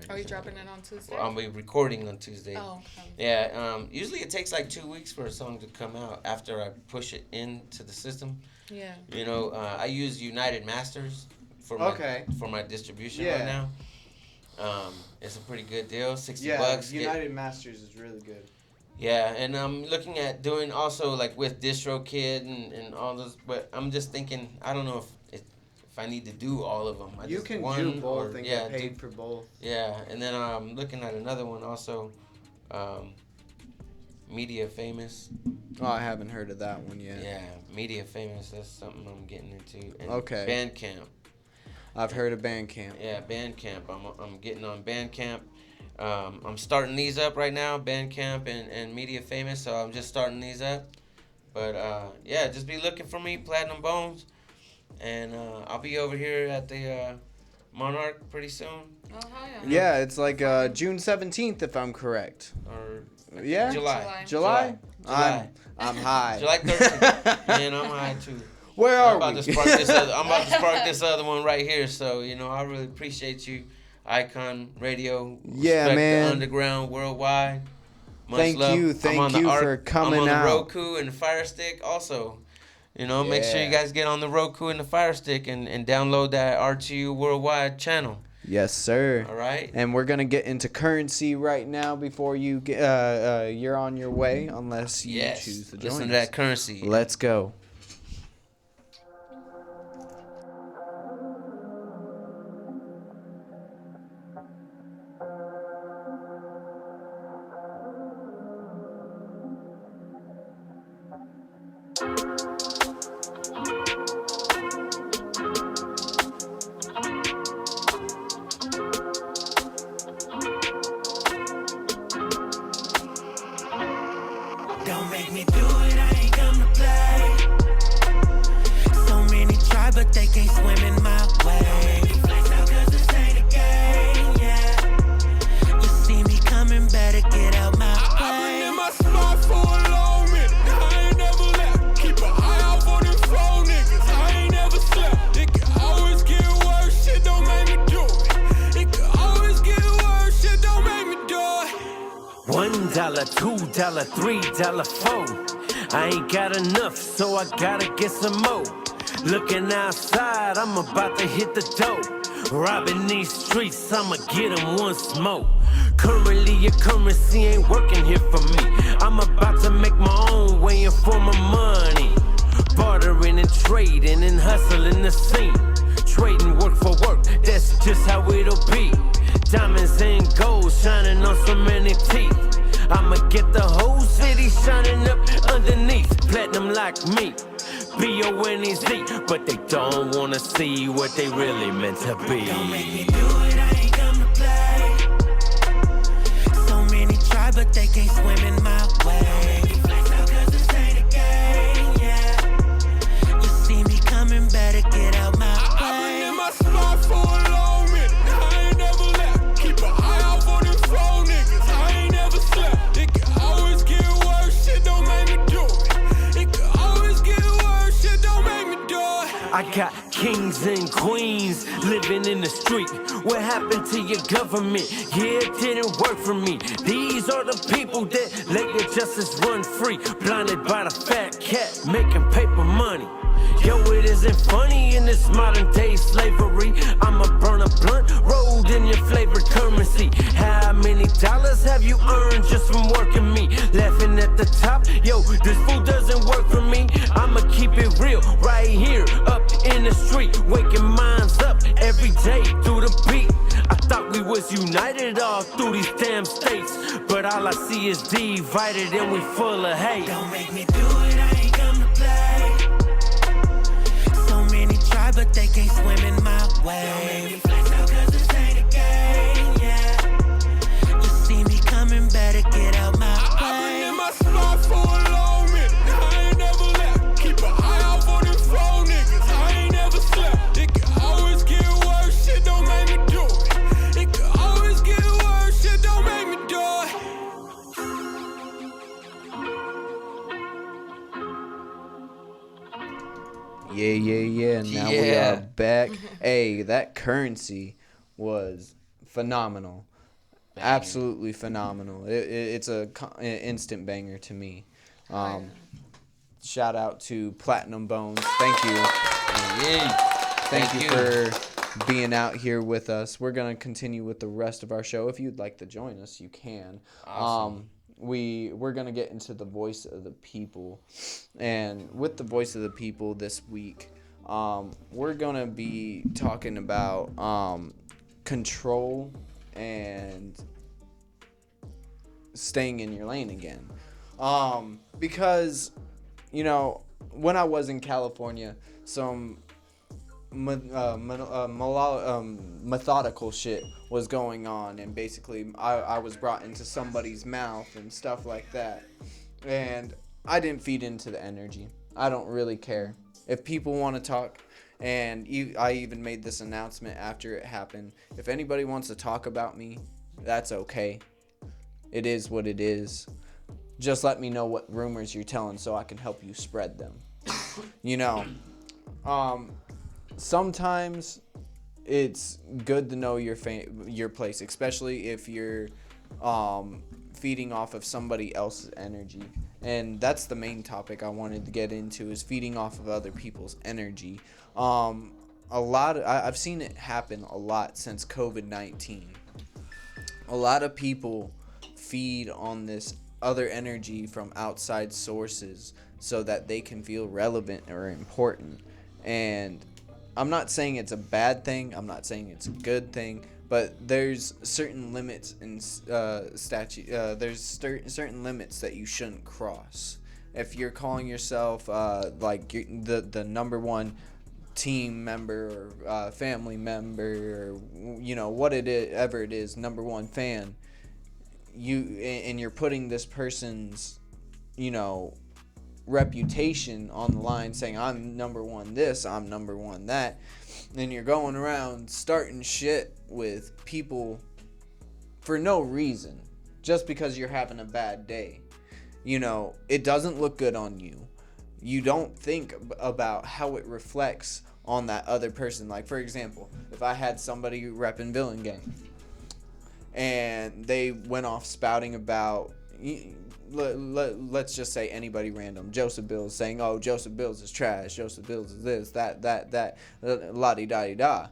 Are you dropping it on Tuesday? I'll be recording on Tuesday. Oh, okay. Yeah, usually it takes like 2 weeks for a song to come out after I push it into the system. Yeah. You know, I use United Masters for my distribution Yeah. right now. It's a pretty good deal, $60. Yeah, United Masters is really good. Yeah, and I'm looking at doing also like with DistroKid and all those, but I'm just thinking I don't know if I need to do all of them. You can do both and get paid for both. Yeah, and then I'm looking at another one also, Media Famous. Oh, I haven't heard of that one yet. Yeah, Media Famous. That's something I'm getting into. And Okay. Bandcamp. I've heard of Bandcamp. Yeah, Bandcamp. I'm getting on Bandcamp. I'm starting these up right now, Bandcamp and Media Famous. So I'm just starting these up. But yeah, just be looking for me, Platinum Bones, and I'll be over here at the Monarch pretty soon. Oh, hell yeah. Yeah, it's like June 17th, if I'm correct. Or Yeah? July. July? July. I'm high. July 13th. Man, I'm high too. Where are I'm about we? to spark this other one right here. So, you know, I really appreciate you. Icon Radio. Yeah, Respect man. The Underground worldwide. Much Thank love. you. I'm Thank on the you Arc- for coming I'm on out. the Roku and the Fire Stick also. You know, make sure you Yeah. guys get on the Roku and the Fire Stick and download that RTU Worldwide channel. Yes, sir. All right? And we're gonna get into currency right now before you get you're on your way, unless you Yes. choose to join Listen us. to that currency. Let's go. Don't make me do it, I ain't come to play. So many try, but they can't swim in my way. Flex out 'cause this ain't a game, yeah. You see me coming, better get out my way. I've been in my spot for a long minute. I ain't never left. Keep an eye out for them flow niggas. I ain't never slept. It can always get worse. Shit don't make me do it. It can always get worse. Shit don't make me do it. $1, $2, $3, $4. I ain't got enough, so I gotta get some more. Looking outside, I'm about to hit the dough. Robbing these streets, I'ma get 'em one smoke. Currently, your currency ain't working here for me. I'm about to make my own way and for my money. Bartering and trading and hustling the scene. Trading work for work, that's just how it'll be. Diamonds and gold shining on so many teeth. I'ma get the whole city shining up underneath. Platinum like me, B-O-N-E-Z. But they don't wanna see what they really meant to be. Don't make me do it, I ain't come to play. So many try, but they can't swim in my way. Flex out 'cause this ain't a game, yeah. You see me coming, better get out my way. I've been in my spot for a long minute. I ain't never left. Keep an eye out for them phone niggas. I ain't never slept. It can always get worse. Shit don't make me do it. It can always get worse. Shit don't make me do it. I got kings and queens living in the street. What happened to your government? Yeah, it didn't work for me. These are the people that let your justice run free. Blinded by the fat cat, making paper money. Yo, it isn't funny in this modern day slavery. I'ma burn a blunt rolled in your flavored currency. How many dollars have you earned just from working me? Laughing at the top, yo, this fool doesn't work for me. I'ma keep it real right here, up in the street. Waking minds up every day through the beat. I thought we was united all through these damn states, but all I see is divided and we full of hate. Don't make me do it, I ain't come to play. So many try, but they can't swim in my way. Don't make me flex out 'cause this ain't a game, yeah. You see me coming, better get out my I've been way. in my spot for a long minute. I ain't never left. Keep an eye out for them phone niggas. I ain't never slept. It can always get worse. Shit don't make me do it. It can always get worse. Shit don't make me do it. Yeah. Now we Yeah. are back. Hey, that currency was phenomenal. Absolutely phenomenal. It's an instant banger to me. Shout out to Platinum Bones. Thank you. Thank you for being out here with us. We're going to continue with the rest of our show. If you'd like to join us, you can. Awesome. We're going to get into the voice of the people. And with the voice of the people this week, we're going to be talking about control and staying in your lane again. Because, you know, when I was in California, some methodical shit was going on, and basically I was brought into somebody's mouth and stuff like that, and I didn't feed into the energy. I don't really care if people want to talk, and I even made this announcement after it happened. If anybody wants to talk about me, that's okay. It is what it is. Just let me know what rumors you're telling so I can help you spread them. You know, sometimes it's good to know your place, especially if you're feeding off of somebody else's energy. And that's the main topic I wanted to get into, is feeding off of other people's energy. I've seen it happen a lot since COVID-19. A lot of people feed on this other energy from outside sources so that they can feel relevant or important. And I'm not saying it's a bad thing, I'm not saying it's a good thing, but there's certain limits in there's certain limits that you shouldn't cross. If you're calling yourself like the number one team member or family member, or you know whatever it is, number one fan, you're putting this person's, you know, reputation on the line, saying I'm number one this, I'm number one that, and you're going around starting shit with people for no reason, just because you're having a bad day. You know, it doesn't look good on you. You don't think about how it reflects on that other person. Like, for example, if I had somebody repping Villain Gang and they went off spouting about, let's just say anybody random. Joseph Bills saying, "Oh, Joseph Bills is trash. Joseph Bills is this, that, la-di-da-di-da,"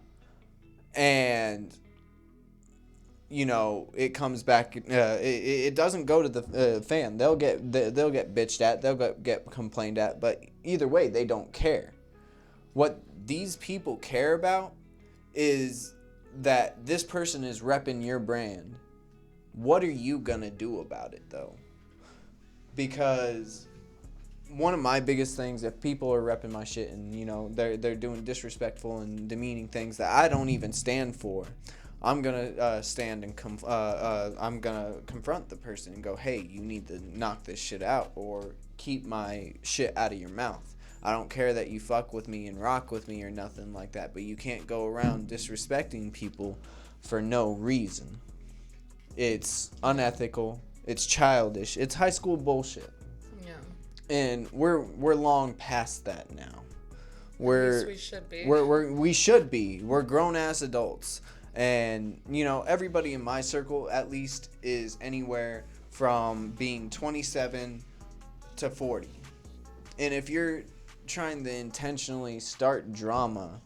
and it comes back. It doesn't go to the fan. They'll get bitched at. They'll get complained at. But either way, they don't care. What these people care about is that this person is repping your brand. What are you gonna do about it, though? Because one of my biggest things, if people are repping my shit and they're doing disrespectful and demeaning things that I don't even stand for, I'm gonna stand and I'm gonna confront the person and go, hey, you need to knock this shit out or keep my shit out of your mouth. I don't care that you fuck with me and rock with me or nothing like that, but you can't go around disrespecting people for no reason. It's unethical. It's childish. It's high school bullshit. Yeah. And we're long past that now. At least we should be. We should be. We're grown ass adults. And everybody in my circle at least is anywhere from being 27 to 40. And if you're trying to intentionally start drama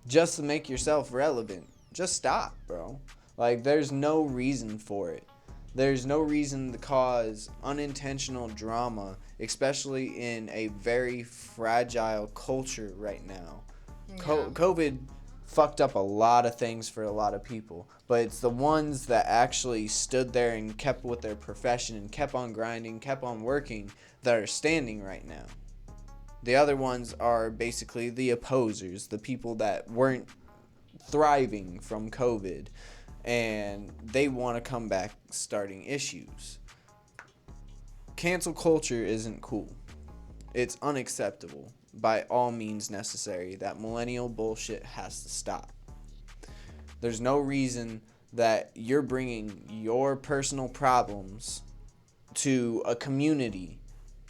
just to make yourself relevant, just stop, bro. Like, there's no reason for it. There's no reason to cause unintentional drama, especially in a very fragile culture right now. Yeah. COVID fucked up a lot of things for a lot of people, but it's the ones that actually stood there and kept with their profession and kept on grinding, kept on working, that are standing right now. The other ones are basically the opposers, the people that weren't thriving from COVID, and they want to come back starting issues. Cancel culture isn't cool. It's unacceptable by all means necessary. That millennial bullshit has to stop. There's no reason that you're bringing your personal problems to a community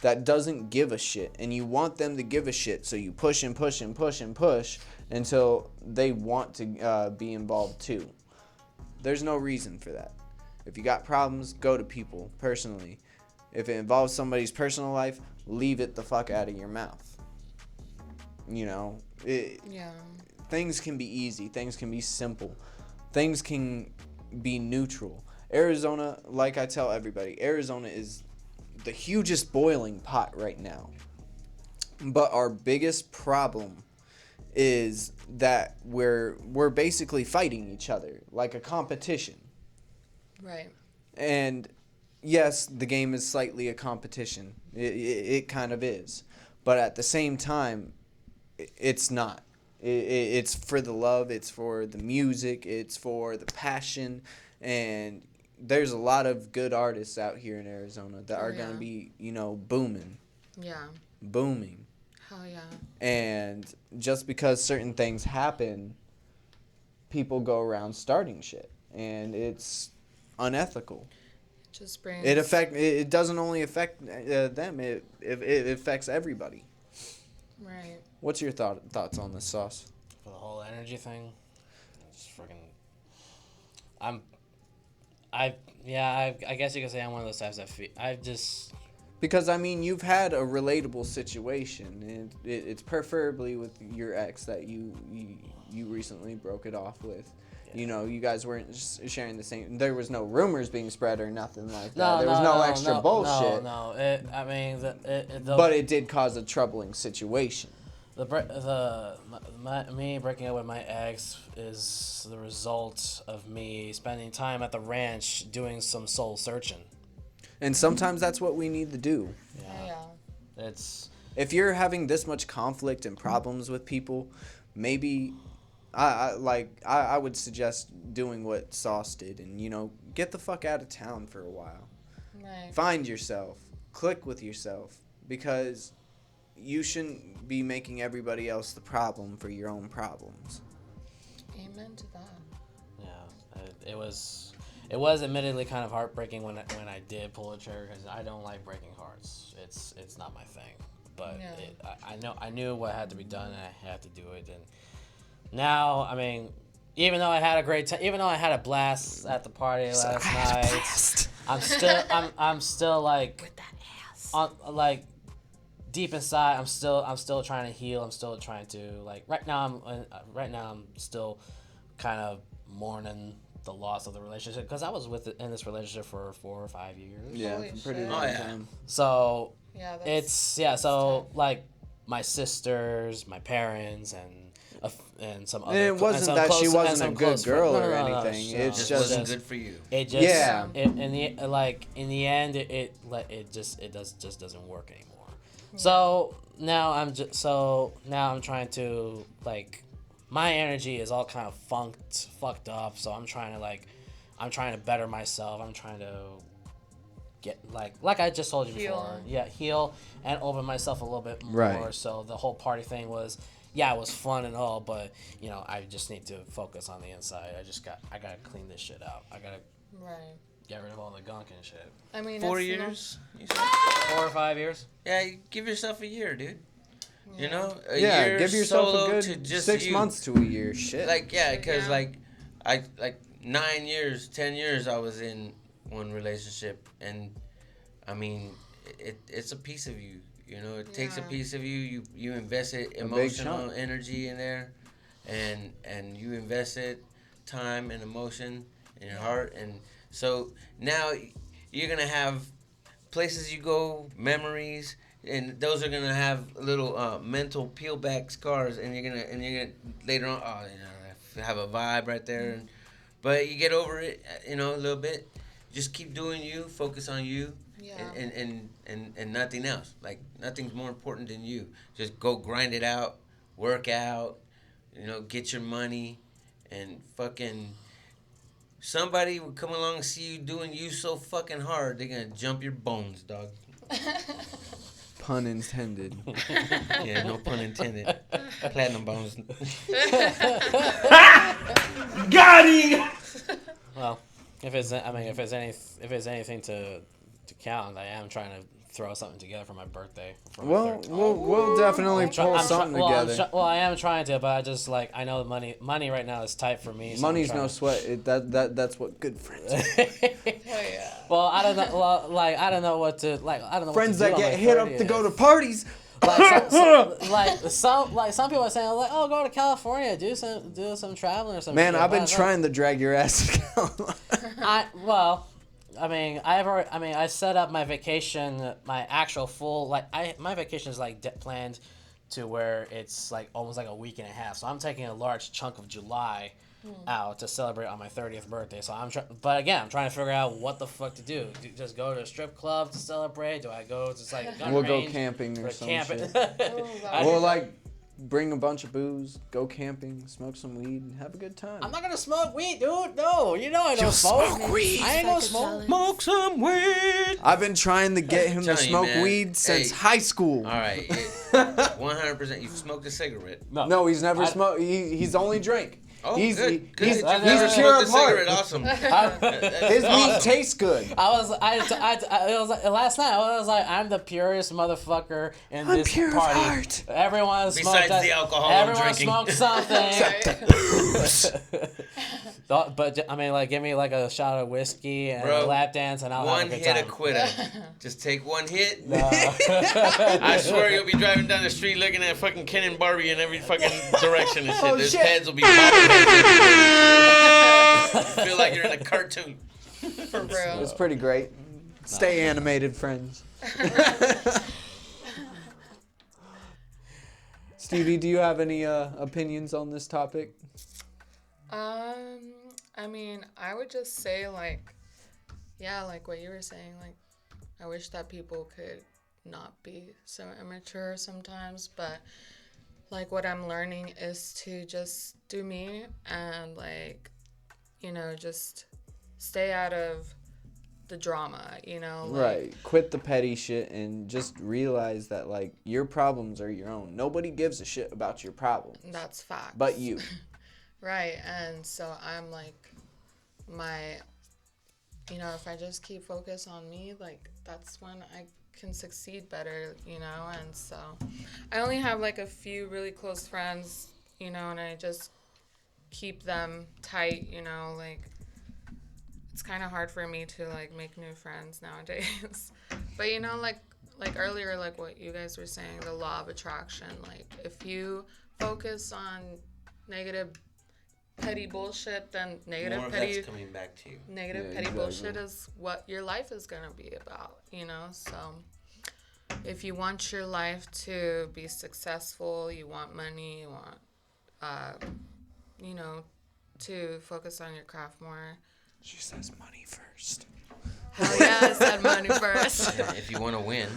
that doesn't give a shit, and you want them to give a shit, so you push and push and push and push until they want to be involved too. There's no reason for that. If you got problems, go to people personally. If it involves somebody's personal life, leave it the fuck out of your mouth. Things can be easy. Things can be simple. Things can be neutral. Arizona, like I tell everybody, Arizona is the hugest boiling pot right now. But our biggest problem is that we're basically fighting each other like a competition. Right. And yes, the game is slightly a competition. It kind of is. But at the same time, it's not. It's for the love, it's for the music, it's for the passion, and there's a lot of good artists out here in Arizona that are going to be, booming. Yeah. Booming. Hell yeah. And just because certain things happen, people go around starting shit, and it's unethical. Just brings. It doesn't only affect them. It affects everybody. Right. What's your thoughts on this, Sauce? For the whole energy thing, just freaking. I guess you could say I'm one of those types that Because, you've had a relatable situation, and it's preferably with your ex that you recently broke it off with. Yeah. You guys weren't sharing the same. There was no rumors being spread or nothing like that. There was no extra bullshit. But it did cause a troubling situation. Me breaking up with my ex is the result of me spending time at the ranch doing some soul searching. And sometimes that's what we need to do. Yeah. If you're having this much conflict and problems with people, maybe I would suggest doing what Sauce did and get the fuck out of town for a while. Right. Find yourself, click with yourself, because you shouldn't be making everybody else the problem for your own problems. Amen to that. Yeah, it was admittedly kind of heartbreaking when I did pull the trigger, because I don't like breaking hearts. It's not my thing. But I knew what had to be done, and I had to do it. And now, even though I had a great time, even though I had a blast at the party last night, I'm still like with that ass. Like deep inside, I'm still trying to heal. I'm still trying to like right now I'm still kind of mourning the loss of the relationship because I was in this relationship for 4 or 5 years. Yeah, Holy it's a pretty shit. long Oh, yeah. time. So Yeah, so like my sisters, my parents, and some other. And it and wasn't some that close, she and wasn't some a good close girl friends. or No, anything. It's Just just wasn't good for you. It just Yeah. in the end it just doesn't work anymore. So now I'm trying to like my energy is all kind of fucked up. So I'm trying to better myself. I'm trying to get like I just told you before. Yeah, heal and open myself a little bit more. Right. So the whole party thing was it was fun and all, but I just need to focus on the inside. I gotta clean this shit out. I gotta Right. get rid of all the gunk and shit. I mean, 4 it's years? You said? 4 or 5 years. Yeah, you give yourself a year, dude. You know? A yeah, year give yourself solo a to good just 6 you. months to a year. Shit. Like, yeah, because, Yeah. like, 9 years, 10 years I was in one relationship. And, I mean, it's a piece of you. You know, it takes a Yeah. piece of you. You invest it emotional energy in there. And you invest it time and emotion in your heart. And so now you're going to have places you go, memories, and those are gonna have little mental peel back scars, and you're gonna later on, have a vibe right there, but you get over it, a little bit. Just keep doing you, focus on you, Yeah. and nothing else. Like nothing's more important than you. Just go grind it out, work out, get your money, and fucking. Somebody will come along and see you doing you so fucking hard, they're gonna jump your bones, dog. Pun intended. Yeah, no pun intended. Platinum bones. Got him! Well, if it's anything to count, I am trying to throw something together for my birthday. For my Well, 30th. we'll definitely pull something together. I am trying to, but I just I know the money right now is tight for me. So Money's no sweat. That's what good friends are. Oh yeah. Well, I don't know. Well, I don't know what to I don't know. Friends what to that do on get my hit up 30th. to go to parties. Some people are saying oh, go to California, do some traveling or something. Man, I've been trying to drag your ass to California. I set up my vacation, my actual full my vacation is planned to where it's almost like a week and a half. So I'm taking a large chunk of July out to celebrate on my 30th birthday. So I'm trying to figure out what the fuck to do. Just go to a strip club to celebrate? Do I go to gun We'll range go camping or some shit. Oh, We'll bring a bunch of booze, go camping, smoke some weed, and have a good time. I'm not gonna smoke weed, dude. No, I don't smoke weed. I ain't gonna smoke. Smoke some weed. I've been trying to get him to Telling you, smoke man. weed since Hey. high school. All right, 100%. You've smoked a cigarette. No, he's never smoked. He's only drank. Oh, he's good. he- Good. he's, You've he's never pure smoked of a heart. cigarette. Awesome. His meat awesome. tastes good. Last night I was like, I'm the purest motherfucker in I'm this pure of party. heart. Everyone smoked Besides the alcohol I'm Everyone drinking. smoked something. But give me a shot of whiskey and Bro, a lap dance, and I'll have One a good hit a time. quitter. Just take one hit. I swear you'll be driving down the street looking at fucking Ken and Barbie in every fucking direction and shit. Oh, Their shit. heads will be bobbleheads everywhere. Feel like you're in a cartoon. For real. It's pretty great. Stay animated, friends. Stevie, do you have any opinions on this topic? I mean, I would just say like what you were saying, I wish that people could not be so immature sometimes, but what I'm learning is to just do me and just stay out of the drama, Right. Quit the petty shit and just realize that your problems are your own. Nobody gives a shit about your problems. That's facts. But you. Right, and so I'm if I just keep focus on me, that's when I can succeed better, and so I only have a few really close friends, and I just keep them tight, it's kind of hard for me to like make new friends nowadays. But you know, like earlier, like what you guys were saying, the law of attraction. Like if you focus on negative, petty bullshit, then negative More of petty that's coming back to you. negative Yeah, petty exactly. bullshit is what your life is gonna be about. You know, so if you want your life to be successful, you want money, you want, you know, to focus on your craft more. She says money first. Hell yeah, I said money first. Yeah, if you want to win.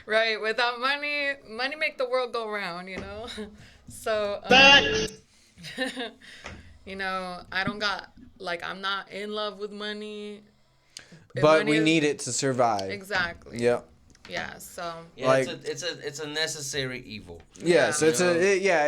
Right, without money make the world go round, you know? So, you know, I don't got, like, I'm not in love with money. But money we is- need it to survive. Exactly. Yep. Yeah, so. Yeah, Like- it's a necessary evil. Yeah, so it's You know?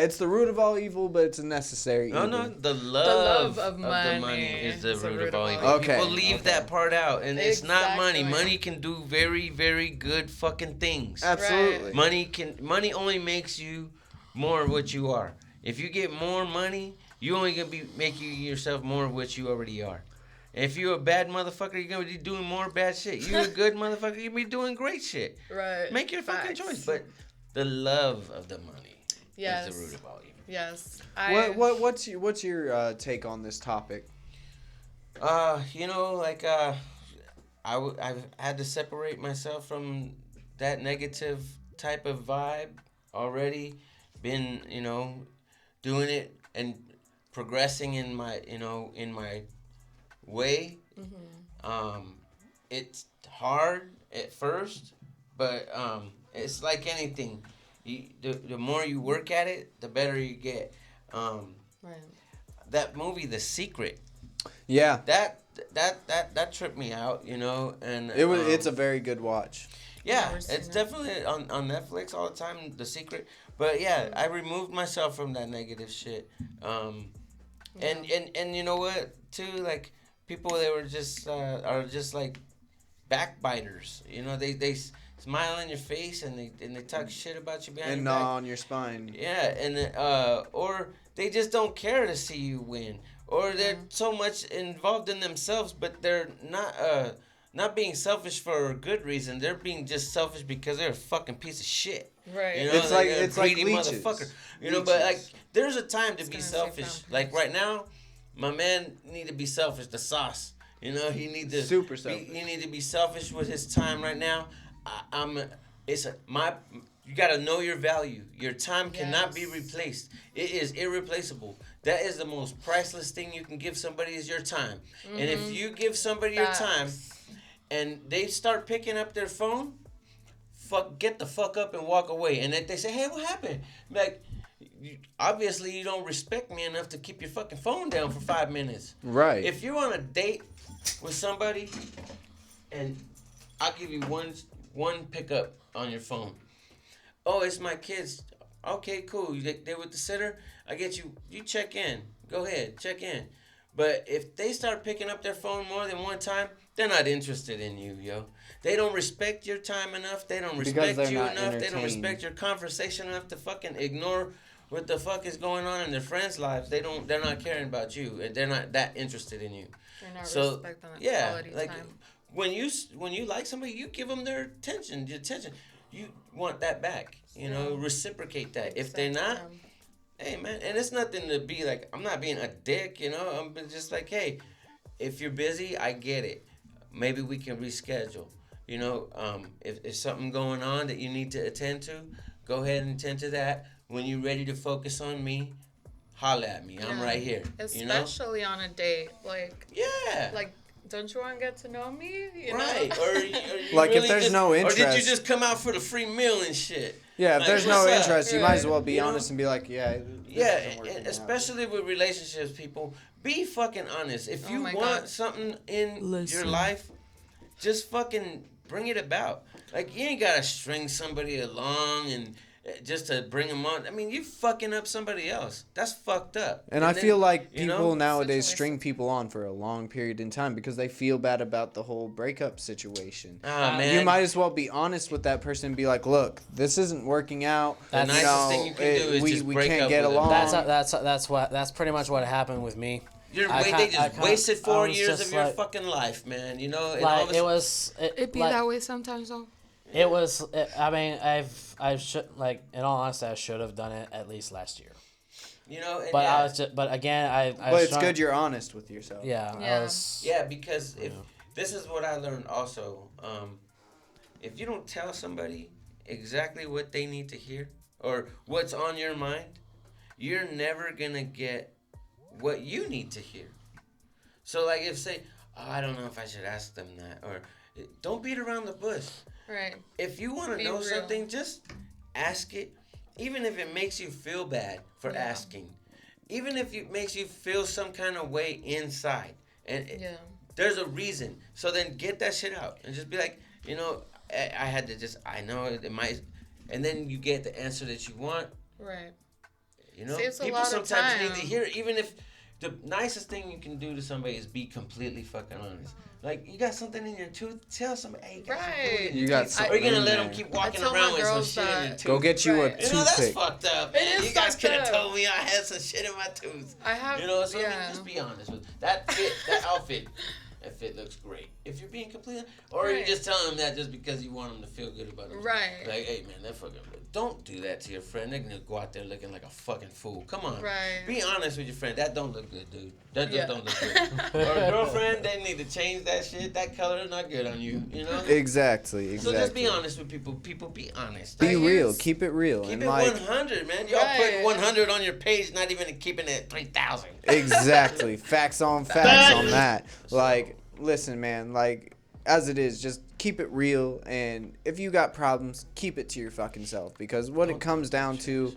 it's the root of all evil, but it's a necessary No, evil. no, the love of the money money is the is root of all evil. Okay, People leave okay. that part out, and it's not money. Exactly. Money can do very, very good fucking things. Absolutely. Money only makes you more of what you are. If you get more money, you only gonna be making yourself more of what you already are. If you're a bad motherfucker, you're gonna be doing more bad shit. You're a good motherfucker, you're gonna be doing great shit. Right. Make your fucking Facts. choice. But the love of the money Yes. is the root of all evil. Yes. What's your take on this topic? You know, like I've had to separate myself from that negative type of vibe already. Been, you know, doing it and progressing in my, you know, in my way. It's hard at first, but it's like anything. The more you work at it, the better you get. Right. That movie, The Secret, Yeah, that tripped me out, you know, and it's a very good watch. yeah, Never seen it's it. definitely on Netflix all the time. The Secret, but yeah, I removed myself from that negative shit. And you know what too, like people they were just are just like backbiters, you know, they smile in your face and they talk shit about you behind And your back. gnaw on your spine. Yeah, and or they just don't care to see you win, or they're so much involved in themselves, but they're not being selfish for a good reason. They're being just selfish because they're a fucking piece of shit. Right. You know, It's like- they're a it's like greedy leeches. motherfucker. You know, but like Leeches. there's a time to be gonna say selfish. vampires. Like right now, my man need to be selfish. The sauce. You know, he need to Super selfish. He need to be selfish with his time right now. You gotta know your value. Your time cannot be Yes. replaced. It is irreplaceable. That is the most priceless thing you can give somebody is your time. And if you give somebody your time and they start picking up their phone, get the fuck up and walk away. And if they say, hey, what happened? Like, obviously you don't respect me enough to keep your fucking phone down for 5 minutes. Right. If you're on a date with somebody and I'll give you one pickup on your phone. Oh, it's my kids. Okay, cool. They're with the sitter. I get you. You check in. Go ahead, check in. But if they start picking up their phone more than one time, they're not interested in you, yo. They don't respect your time enough. They don't Because respect they're you not enough. They don't entertained. respect your conversation enough to fucking ignore what the fuck is going on in their friends' lives. They're not caring about you. They're not that interested in you. They're not So respecting that yeah, quality like time. when you like somebody, you give them their attention. You want that back. You know, reciprocate that. If they're not, hey man, and it's nothing to be like. I'm not being a dick. You know, I'm just like, hey, if you're busy, I get it. Maybe we can reschedule. You know, if something going on that you need to attend to, go ahead and attend to that. When you're ready to focus on me, holla at me. I'm Yeah. right here. You know? Especially on a date. Yeah. Like, don't you want to get to know me? You Right, know? or you Like, if really there's just, no or did you interest- just come out for the free meal and shit? Yeah, if Like, there's no what's up? interest, you might as Right. well be You know? honest and be like, yeah. this Yeah, isn't working and out. especially with relationships, people, be fucking honest. If Oh you my want God. something in your Listen. life, just fucking bring it about. Like, you ain't gotta string somebody along and just to bring them on. I mean, you fucking up somebody else. That's fucked up. And I then, feel like you know, people nowadays Situations. string people on for a long period in time because they feel bad about the whole breakup situation. Ah, man. You might as well be honest with that person and be like, look, this isn't working out. The nicest thing you can do is we just we break can't up get with them. along. That's pretty much what happened with me. They just wasted 4 was years just of your like- fucking life, man. You know, and all Like of a sudden- It be like, that way sometimes though. It was. I mean, I should like. In all honesty, I should have done it at least last year. you know, and But yeah. I was just. But again, I But was it's trying- good you're honest with yourself. Yeah. Yeah. I was. Yeah, because if this is what I learned also, if you don't tell somebody exactly what they need to hear or what's on your mind, you're never gonna get what you need to hear. So like if say, oh, I don't know if I should ask them that, or don't beat around the bush. Right. If you want to Be know real. something, just ask it, even if it makes you feel bad for asking, even if it makes you feel some kind of way inside, and there's a reason. So then get that shit out and just be like, you know, I had to just, I know it might, and then you get the answer that you want. Right. You know, Saves a people lot of sometimes time. need to hear, even if the nicest thing you can do to somebody is be completely fucking honest. Like, you got something in your tooth, tell somebody, hey, you got something in Right. your You got teeth. something Or you're gonna in let there. them keep walking I tell my around with some girls shit in your that- tooth. Go get you Right. a You know, that's toothpick. fucked up, It man. is You guys fucked could have up. told me I had some shit in my tooth. I have. You know, so I mean, yeah. just be honest with that fit, that outfit. That fit looks great. If you're being completely, or you Right. just telling them that just because you want them to feel good about it. Right. Like, hey man, that fucking. Don't do that to your friend. They're gonna go out there looking like a fucking fool. Come on. Right. Be honest with your friend. That don't look good, dude. That just Yeah. don't look good. Or a girlfriend, they need to change that shit. That color is not good on you. You know. Exactly. So just be honest with people. People, be honest. Be I real. use- Keep it real. Keep and it like 100, man. Y'all Right. putting 100 on your page, not even keeping it at 3,000. exactly. Facts on facts on that. Like, listen, man. Like, as it is, just keep it real. And if you got problems, keep it to your fucking self. Because what it comes down to,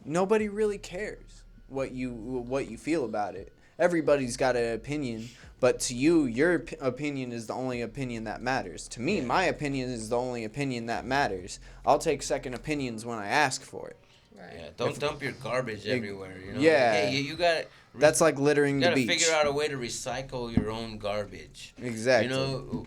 nobody really cares what you feel about it. Everybody's got an opinion, but to you, your opinion is the only opinion that matters. To me, my opinion is the only opinion that matters. I'll take second opinions when I ask for it. Right. Yeah, don't dump your garbage everywhere. You know. Yeah. Hey, you got. That's like littering You the gotta beach. figure out a way to recycle your own garbage. Exactly. You know,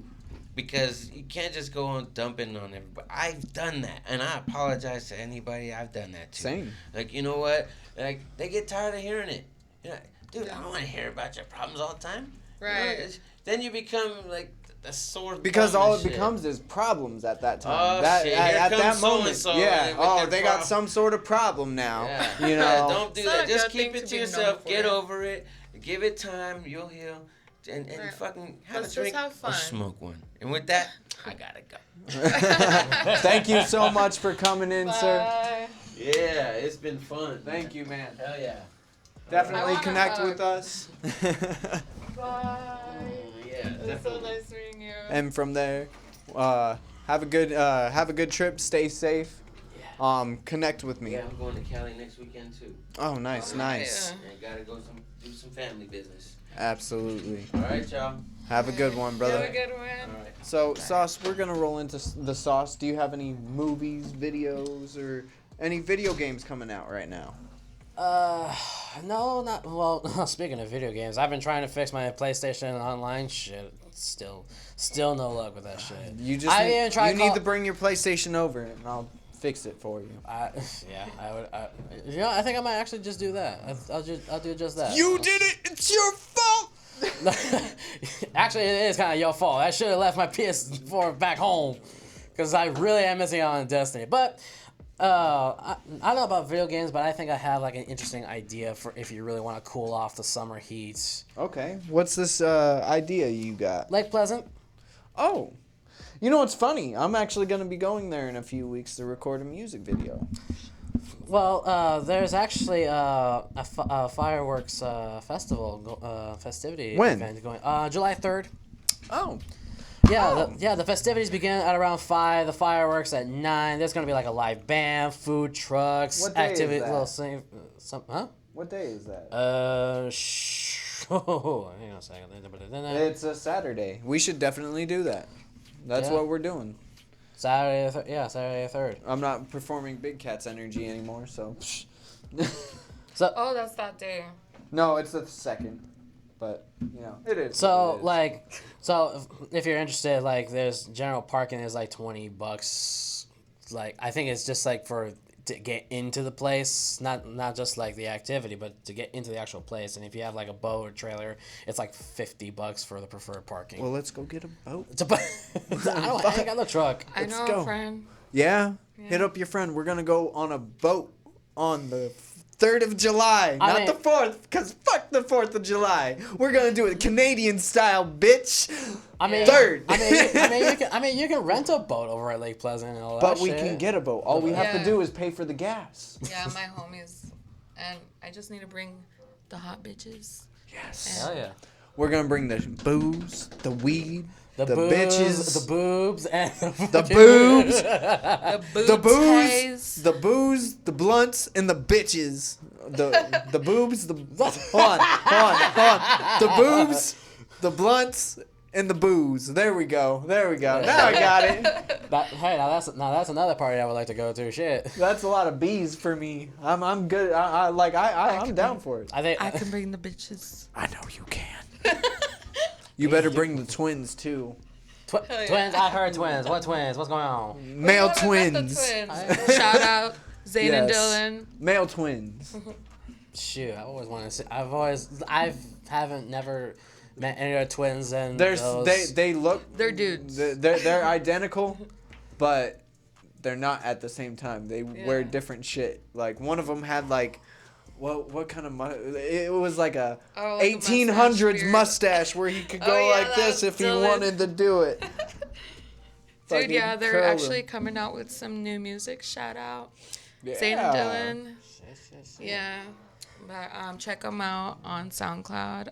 because you can't just go on dumping on everybody. I've done that, and I apologize to anybody. I've done that too. Same. Like, you know what? Like, they get tired of hearing it. You know, dude, I don't want to hear about your problems all the time. You know, Right. then you become like a sore. Because thumb all and it shit. becomes is problems at that time. Oh, that, shit, at here at that comes moment, so-and-so yeah. with Oh, their they got problem. some sort of problem now. Yeah. You know. Yeah, don't do It's not that. a Just good keep thing it to to be yourself. known for Get it. over it. Give it time. You'll heal. And Right. fucking have Let's a drink just have or fun. smoke one. And with that, I gotta go. Thank you so much for coming in, sir. Bye. Yeah, it's been fun. Thank you, man. Hell yeah. I Definitely wanna connect hug. with us. Bye. Yeah, It was so definitely. nice meeting you. And from there, have a good trip. Stay safe. Connect with me. Yeah, I'm going to Cali next weekend too. Oh, nice, nice. Yeah. And gotta go do some family business. Absolutely. All right, y'all. Have a good one, brother. Have a good one. All right. So, Sauce, we're gonna roll into the sauce. Do you have any movies, videos, or any video games coming out right now? No, not well. Speaking of video games, I've been trying to fix my PlayStation online shit. Still no luck with that shit. You just I need, even tried you need to bring your PlayStation over, and I'll fix it for you. I would. You know, I think I might actually just do that. I'll do just that. You did it. It's your fault. Actually, it is kind of your fault. I should have left my PS4 back home, because I really am missing out on Destiny. But I don't know about video games, but I think I have like an interesting idea for if you really want to cool off the summer heat. Okay. What's this idea you got? Lake Pleasant. Oh. You know what's funny? I'm actually going to be going there in a few weeks to record a music video. Well, there's actually a fireworks festivity When? event going. July 3rd. Oh. Yeah, the festivities begin at around 5. The fireworks at 9. There's gonna be like a live band, food trucks, What day is activity, that? little sing, some, huh? What day is that? Hang on a second. It's a Saturday. We should definitely do that. That's Yeah. what we're doing. Saturday, Saturday 3rd. I'm not performing Big Cat's energy anymore, so. Oh, that's that day. No, it's the second. But, you know, it is. So what it is. if you're interested, like there's general parking is like $20. Like I think it's just like for to get into the place, not just like the activity, but to get into the actual place. And if you have like a boat or trailer, it's like $50 for the preferred parking. Well, let's go get a boat. I ain't got no truck. I know go. a friend. Yeah? Hit up your friend. We're gonna go on a boat on the 3rd of July, I not mean- the 4th, because fuck the 4th of July. We're gonna do it Canadian style, bitch. I mean, 3rd. you can rent a boat over at Lake Pleasant and all But that we shit. can get a boat. All we have to Yeah. do is pay for the gas. Yeah, my homies. And I just need to bring the hot bitches. Yes. Hell yeah. We're gonna bring the booze, the weed, the boobs, bitches, the boobs, and the boobs, The the booze, the booze, the blunts, and the bitches. The boobs, the hold on. The boobs, the blunts, and the booze. There we go. Now I got it. That's another party I would like to go to. Shit. That's a lot of B's for me. I'm good. I'm down for it. I think I can bring the bitches. I know you can. You better bring the twins too. yeah. twins. I heard twins. What twins? What's going on? Male We haven't met the twins. twins. Shout out Zayn and Yes. Dylan. Male twins. Shoot, I always want to see. Haven't never met any other twins and There's those. they look. They're dudes. They're identical, but they're not at the same time. They wear Yeah. different shit. Like one of them had like. What kind of it was like a Oh, like a 1800s mustache mustache where he could go Oh, yeah, like that this was if he Dylan. wanted to do it. Dude, Fucking yeah, they're curl 'em. actually coming out with some new music. Shout out Yeah. Zayn and Dylan. Yeah, but check them out on SoundCloud.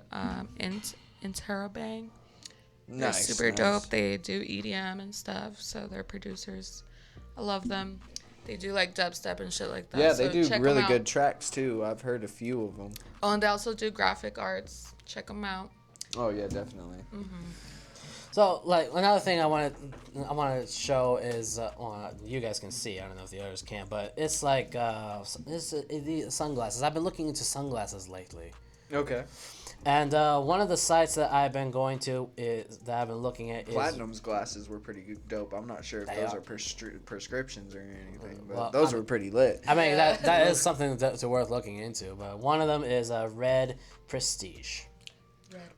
Interrobang. They're Nice, super nice. dope. They do EDM and stuff, so they're producers. I love them. They do like dubstep and shit like that. Yeah, they so do check 'em really out. good tracks too. I've heard a few of them. Oh, and they also do graphic arts. Check them out. Oh yeah, definitely. So, like, another thing I want to show is, well, you guys can see. I don't know if the others can, but it's like the sunglasses. I've been looking into sunglasses lately, Okay. and one of the sites that I've been going to that I've been looking at is Platinum's glasses were pretty dope. I'm not sure if They those are. are prescriptions or anything, but Well, those I were pretty lit. I mean, that is something to worth looking into. But one of them is a Red Prestige.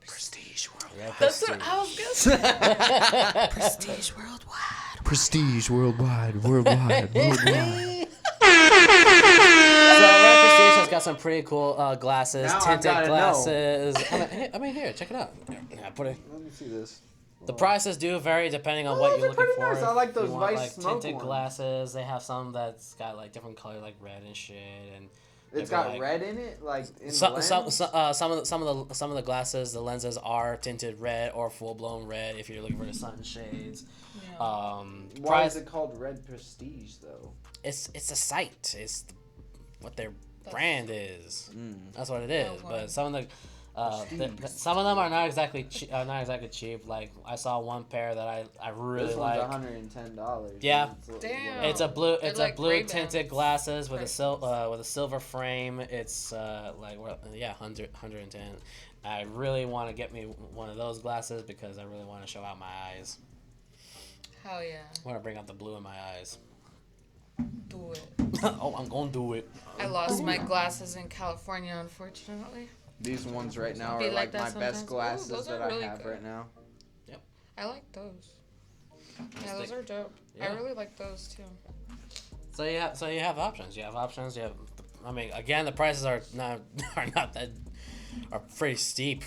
Prestige world. Red That's Prestige. what I was gonna say. Prestige worldwide. Prestige worldwide. Worldwide. So Red Prestige has got some pretty cool glasses, Now I've tinted gotta know. glasses. I mean, here, check it out. Yeah, put it. Let me see this. The prices do vary depending on what those you're are looking pretty for. nice. I like If you those want, Vice like Smoke tinted ones. glasses. They have some that's got like different color, like red and shit, and It's they've got like, red in it, like in Some the some lens? some of the glasses, the lenses are tinted red or full blown red if you're looking for the sunshades. Why is it called Red Prestige though? It's a site. It's what their brand is. That's what it is. Oh, wow. But some of some of them are not exactly cheap. Like I saw one pair that I really This one's like. $110. Yeah. Damn. It's a blue. They're It's like a blue Ray-Bans. tinted glasses with Right. with a silver frame. It's like 110. I really want to get me one of those glasses because I really want to show out my eyes. Hell yeah. I want to bring out the blue in my eyes. Do it. Oh, I'm gonna do it. I lost my glasses in California, unfortunately. These ones right now Be are like like my that best sometimes. Ooh, glasses those that are I really have good. right now. I like those. Yeah, those stick. are dope. Yeah. I really like those too. So you have options. You have options. You have. I mean, again, the prices are not that are pretty steep.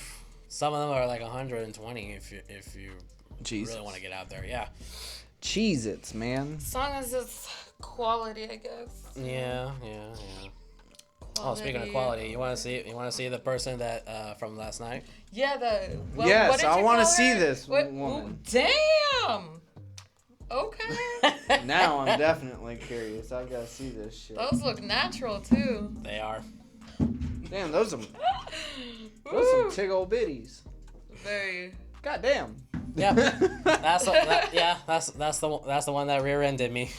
Some of them are like 120 if you Jesus. really want to get out there. Yeah. Cheez-Its, man. As long as it's quality, I guess. Yeah. Oh, speaking of quality, you want to see the person that from last night? Yeah, what Yes, did I you wanna call see her? this What? woman. Damn. Okay. Now I'm definitely curious. I gotta see this shit. Those look natural too. They are. Damn, those some Woo. tig old bitties. Very. God damn. Yeah, that's the one that rear-ended me.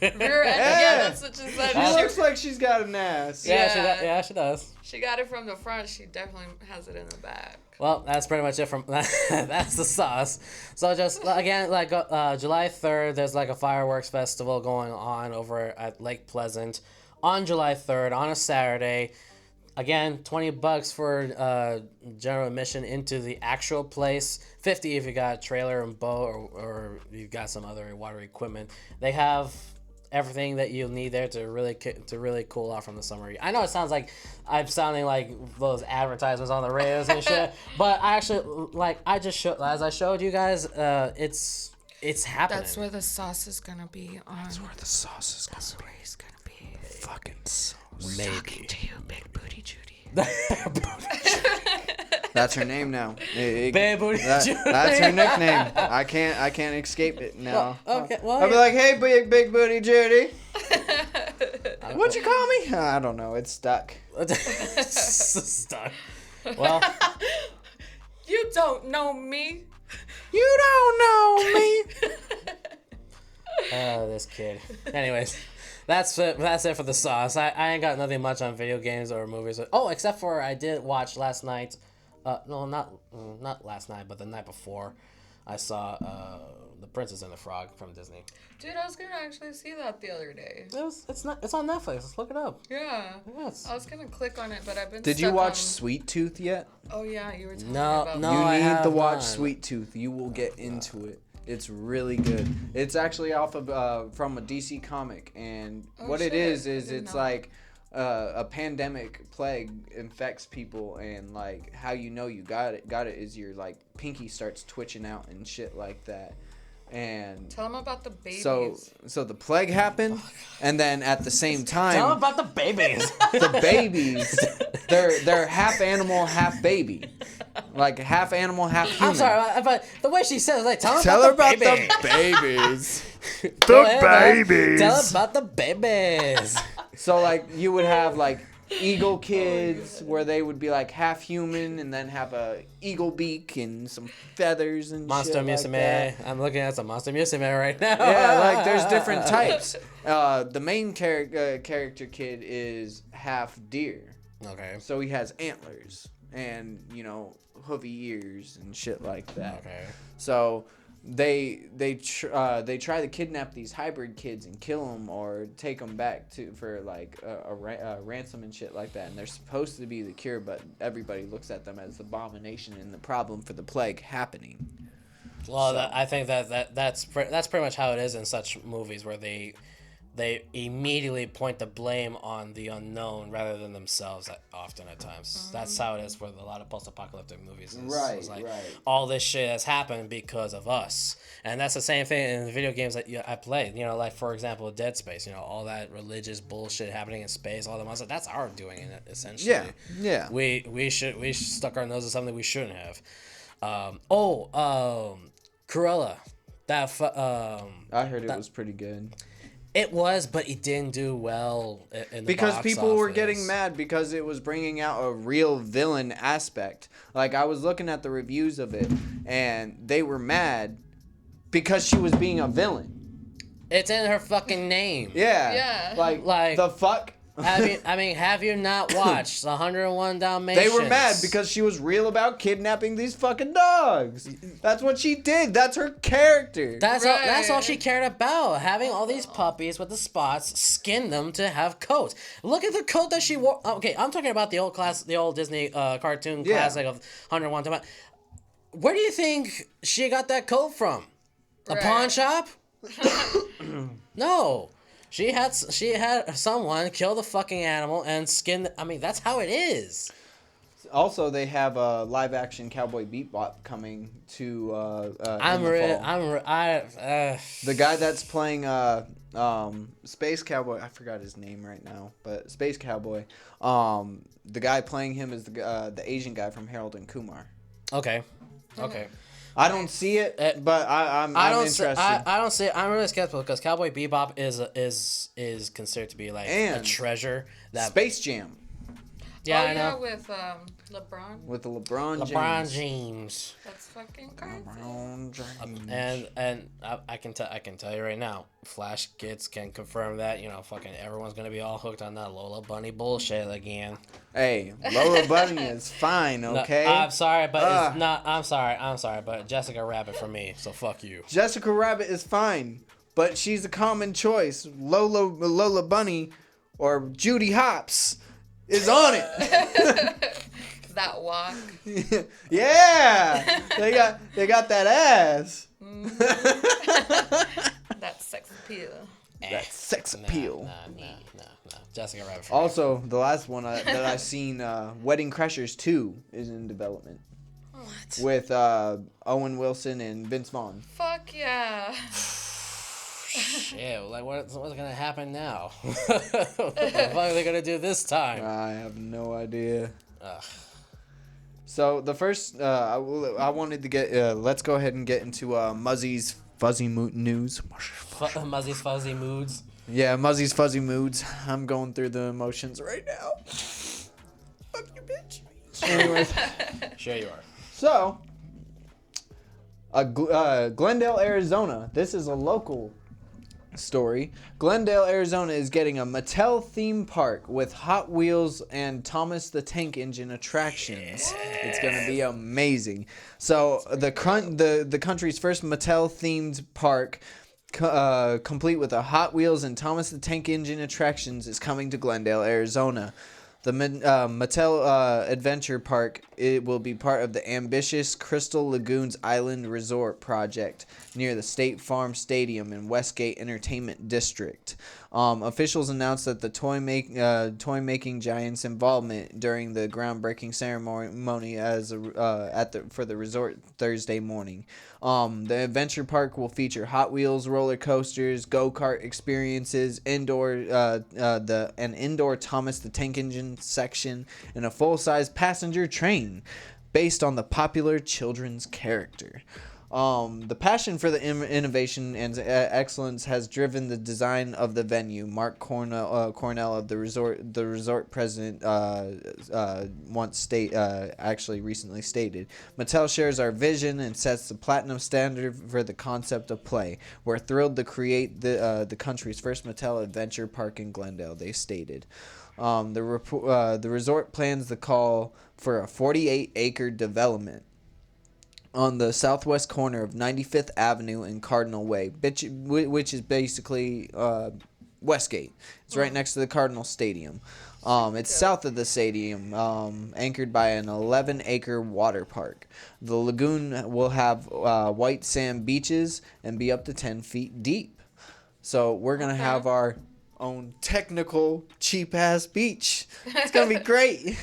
Rear end. Yeah, that's what she said. She looks like she's got an ass. She does. She got it from the front. She definitely has it in the back. Well, that's pretty much it from that's the sauce. So just again, like July 3rd, there's like a fireworks festival going on over at Lake Pleasant on July 3rd on a Saturday. Again, $20 for general admission into the actual place. $50 if you got a trailer and boat or you've got some other water equipment. They have everything that you'll need there to really cool off from the summer. I know it sounds like I'm sounding like those advertisements on the radios and shit, but I actually as I showed you guys, it's happening. That's where the sauce is gonna be on. That's where the sauce is That's where he's gonna be. fucking sauce. Maybe. To you, Big Booty Judy. That's her name now. Big Booty Judy. That's her nickname. I can't escape it now. Okay, well, I'll be like, hey, big booty Judy. What'd you call me? I don't know. It's stuck. Stuck. Well, You don't know me. You don't know me. this kid. Anyways, that's it for the sauce. I ain't got nothing much on video games or movies. Oh, except for I did watch last night. No, not last night, but the night before. I saw The Princess and the Frog from Disney. Dude, I was gonna actually see that the other day. It's on Netflix. Let's look it up. Yeah. Yes. I was gonna click on it, but I've been. Did you stuck watch on... Sweet Tooth yet? Oh yeah, you were talking No, about. no. You I need have to watch not. Sweet Tooth. You will get into it. It's really good. It's actually off of from a DC comic, and what it shit. is I it's didn't know. like a pandemic plague infects people, and like how you know you got it is your like pinky starts twitching out and shit like that. And Tell them about the babies. so the plague happened, and then at the same Tell them time, about the babies. the babies, they're half animal, half baby, like half animal, half human. I'm sorry, but the way she says, like, tell Tell her her about about the the babies. Go ahead, man. Tell her about the babies. So like you would have like eagle kids where they would be like half human and then have a eagle beak and some feathers and Monster shit like Musume. that. I'm looking at some Monster Musume right now. Yeah, like there's different types. The main character kid is half deer, Okay. so he has antlers and hoovy ears and shit like that. Okay. So they try to kidnap these hybrid kids and kill them or take them back for like a ransom and shit like that. And they're supposed to be the cure, but everybody looks at them as the abomination and the problem for the plague happening. Well, I think that's pretty much how it is in such movies where they immediately point the blame on the unknown rather than themselves often at times. That's how it is with a lot of post-apocalyptic movies. It's like, all this shit has happened because of us. And that's the same thing in the video games that I played. Like, for example, Dead Space. All that religious bullshit happening in space, all the monsters. That's our doing, essentially. Yeah. We stuck our nose in something we shouldn't have. Cruella. I heard it was pretty good. It was, but it didn't do well in the Because box people were office. getting mad because it was bringing out a real villain aspect. Like, I was looking at the reviews of it, and they were mad because she was being a villain. It's in her fucking name. Yeah. Yeah. Like the fuck? Have you not watched 101 Dalmatians? They were mad because she was real about kidnapping these fucking dogs. That's what she did. That's her character. That's all she cared about. Having all these puppies with the spots, skin them to have coats. Look at the coat that she wore. Okay, I'm talking about the old Disney cartoon classic of 101 Dalmatians. Where do you think she got that coat from? A pawn shop? No. She had someone kill the fucking animal and skin. That's how it is. Also, they have a live-action Cowboy Bebop coming to. The guy that's playing Space Cowboy. I forgot his name right now, but Space Cowboy. The guy playing him is the Asian guy from Harold and Kumar. Okay. I don't see it, but I'm interested. I don't see it. I'm really skeptical because Cowboy Bebop is considered to be like a treasure. That Space Jam. Yeah, oh I yeah, know. with LeBron. With the LeBron LeBron James. James. That's fucking crazy. LeBron James. And I can tell you right now, Flash Kids can confirm that, you know, fucking everyone's gonna be all hooked on that Lola Bunny bullshit again. Hey, Lola Bunny is fine, No, okay? I'm sorry, but it's not. I'm sorry, but Jessica Rabbit for me. So fuck you. Jessica Rabbit is fine, but she's a common choice. Lola Bunny or Judy Hopps is on it. That walk. Yeah, they got that ass. That sex appeal. That sex appeal. Nah. Jessica Rabbit for me. Also, the last one that I seen, Wedding Crashers 2 is in development What? with Owen Wilson and Vince Vaughn. Fuck yeah. Shit, like what's gonna happen now? What the fuck are they gonna do this time? I have no idea. Ugh. So the first, I wanted to get. Let's go ahead and get into Muzzy's fuzzy news. Muzzy's fuzzy moods. Yeah, Muzzy's fuzzy moods. I'm going through the emotions right now. Fuck you, bitch. Anyways, Sure you are. so Glendale, Arizona. This is a local story. Glendale, Arizona is getting a Mattel theme park with Hot Wheels and Thomas the Tank Engine attractions. It's gonna be amazing. So the country's first Mattel themed park, complete with a Hot Wheels and Thomas the Tank Engine attractions, is coming to Glendale, Arizona. The Mattel Adventure Park, it will be part of the ambitious Crystal Lagoons Island Resort project near the State Farm Stadium in Westgate Entertainment District. Officials announced that the toy-making giant's involvement during the groundbreaking ceremony for the resort Thursday morning. The adventure park will feature Hot Wheels roller coasters, go-kart experiences, an indoor Thomas the Tank Engine section, and a full-size passenger train based on the popular children's character. The passion for the innovation and excellence has driven the design of the venue. Mark Cornell of the resort president, recently stated, "Mattel shares our vision and sets the platinum standard for the concept of play. We're thrilled to create the country's first Mattel adventure park in Glendale," they stated. The resort plans to call for a 48-acre development on the southwest corner of 95th Avenue and Cardinal Way, which is basically Westgate. It's right next to the Cardinal Stadium. It's south of the stadium, anchored by an 11-acre water park. The lagoon will have white sand beaches and be up to 10 feet deep. So we're going to have our own technical cheap-ass beach. It's going to be great.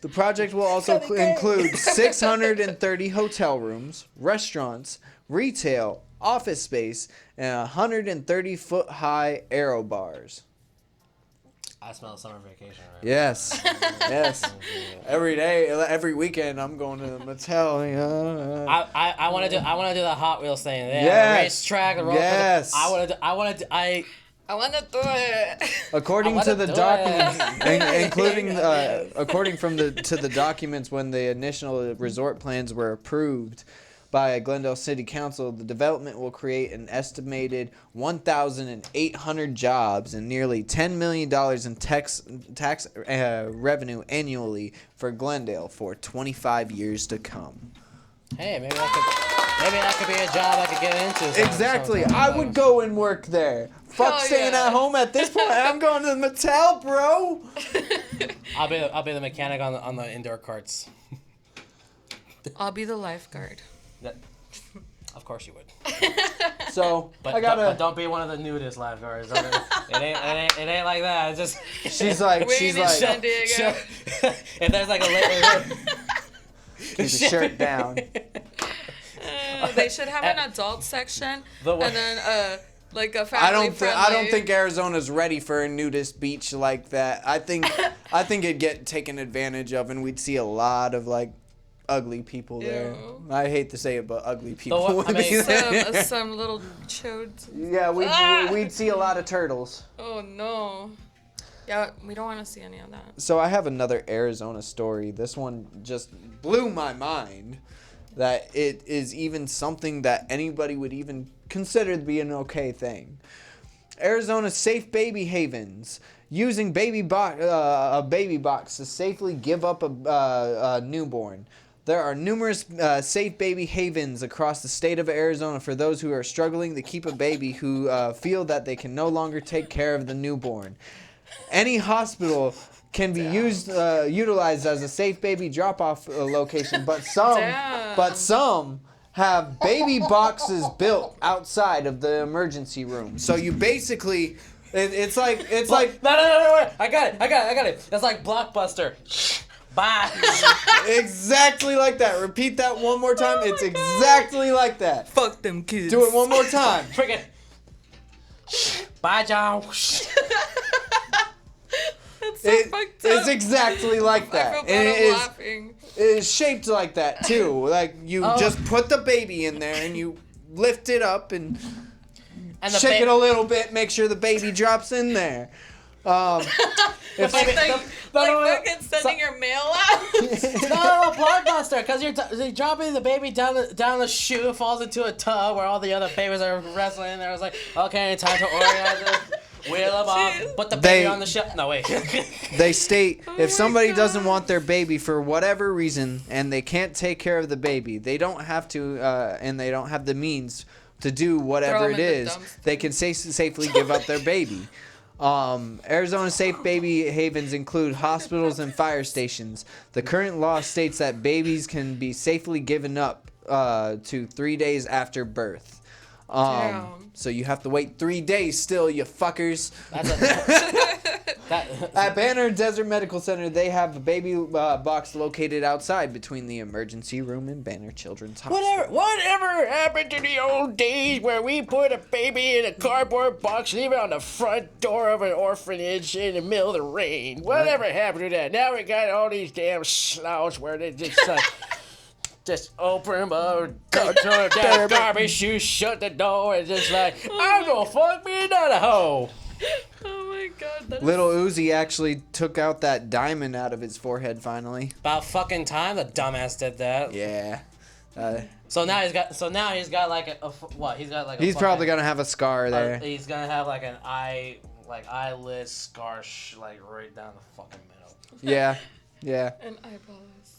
The project will also include 630 hotel rooms, restaurants, retail, office space, and 130-foot-high aero bars. I smell summer vacation right Yes. Yes. Every day, every weekend, I'm going to the Mattel. Yeah. I want to do the Hot Wheels thing. They have Yes. a racetrack, the roller coaster. Yes. I want to do it. According I to wanna the do documents, it. including according to the documents, when the initial resort plans were approved by Glendale City Council, the development will create an estimated 1,800 jobs and nearly $10 million in tax revenue annually for Glendale for 25 years to come. Hey, maybe that could be a job I could get into. Exactly. I would go and work there. Fuck Hell staying yeah. at home at this point. I'm going to the Mattel, bro. I'll be the mechanic on the indoor carts. I'll be the lifeguard. Of course you would. So But, I gotta. but don't be one of the nudist lifeguards. It ain't like that. It's just She's like. Wayne in San Diego. if there's like a layer. Keep the shirt down. They should have an adult section The way- and then like a family friendly. I don't think Arizona's ready for a nudist beach like that. I think it'd get taken advantage of, and we'd see a lot of like ugly people there. Ew. I hate to say it, but ugly people I would mean, be there. some little chodes. Yeah, we'd see a lot of turtles. Oh no. Yeah, we don't want to see any of that. So I have another Arizona story. This one just blew my mind that it is even something that anybody would even consider to be an okay thing. Arizona's safe baby havens using a baby box to safely give up a newborn. There are numerous safe baby havens across the state of Arizona for those who are struggling to keep a baby who feel that they can no longer take care of the newborn. Any hospital can be utilized as a safe baby drop-off location, but some have baby boxes built outside of the emergency room. So you basically, it's like No, I got it. It's like Blockbuster. Bye. Exactly like that. Repeat that one more time. It's exactly like that. Fuck them kids. Do it one more time. Friggin'. Bye, John. That's so fucked up. It's exactly like that. I feel And bad, it I'm is, laughing. it is shaped like that too. Like you just put the baby in there and you lift it up and shake it a little bit. Make sure the baby drops in there. It's like fucking sending your mail out. No, Blockbuster, because you're dropping the baby down the chute, falls into a tub where all the other babies are wrestling. And I was like, okay, time to organize it. Wheel them up, put the baby on the shelf. No, wait. They state if somebody God. doesn't want their baby for whatever reason and they can't take care of the baby, they don't have to, and they don't have the means to do whatever Throw 'em it in the is, dumpster. they can safely give up their baby. Arizona safe baby havens include hospitals and fire stations. The current law states that babies can be safely given up to 3 days after birth. Damn. So you have to wait 3 days still, you fuckers. That, At Banner Desert Medical Center, they have a baby box located outside between the emergency room and Banner Children's Hospital. whatever happened to the old days where we put a baby in a cardboard box, leave it on the front door of an orphanage in the middle of the rain? Whatever happened to that? Now we got all these damn slouts where they just just open them up, throw that garbage chute, shut the door, and just like, I'm gonna fuck me another hoe. Oh my god. That Little Uzi actually took out that diamond out of his forehead finally. About fucking time the dumbass did that. Yeah. So now he's got like what? He's got like a He's probably gonna have a scar there. he's gonna have like an eyelid scar like right down the fucking middle. Yeah. Yeah. An eyeball is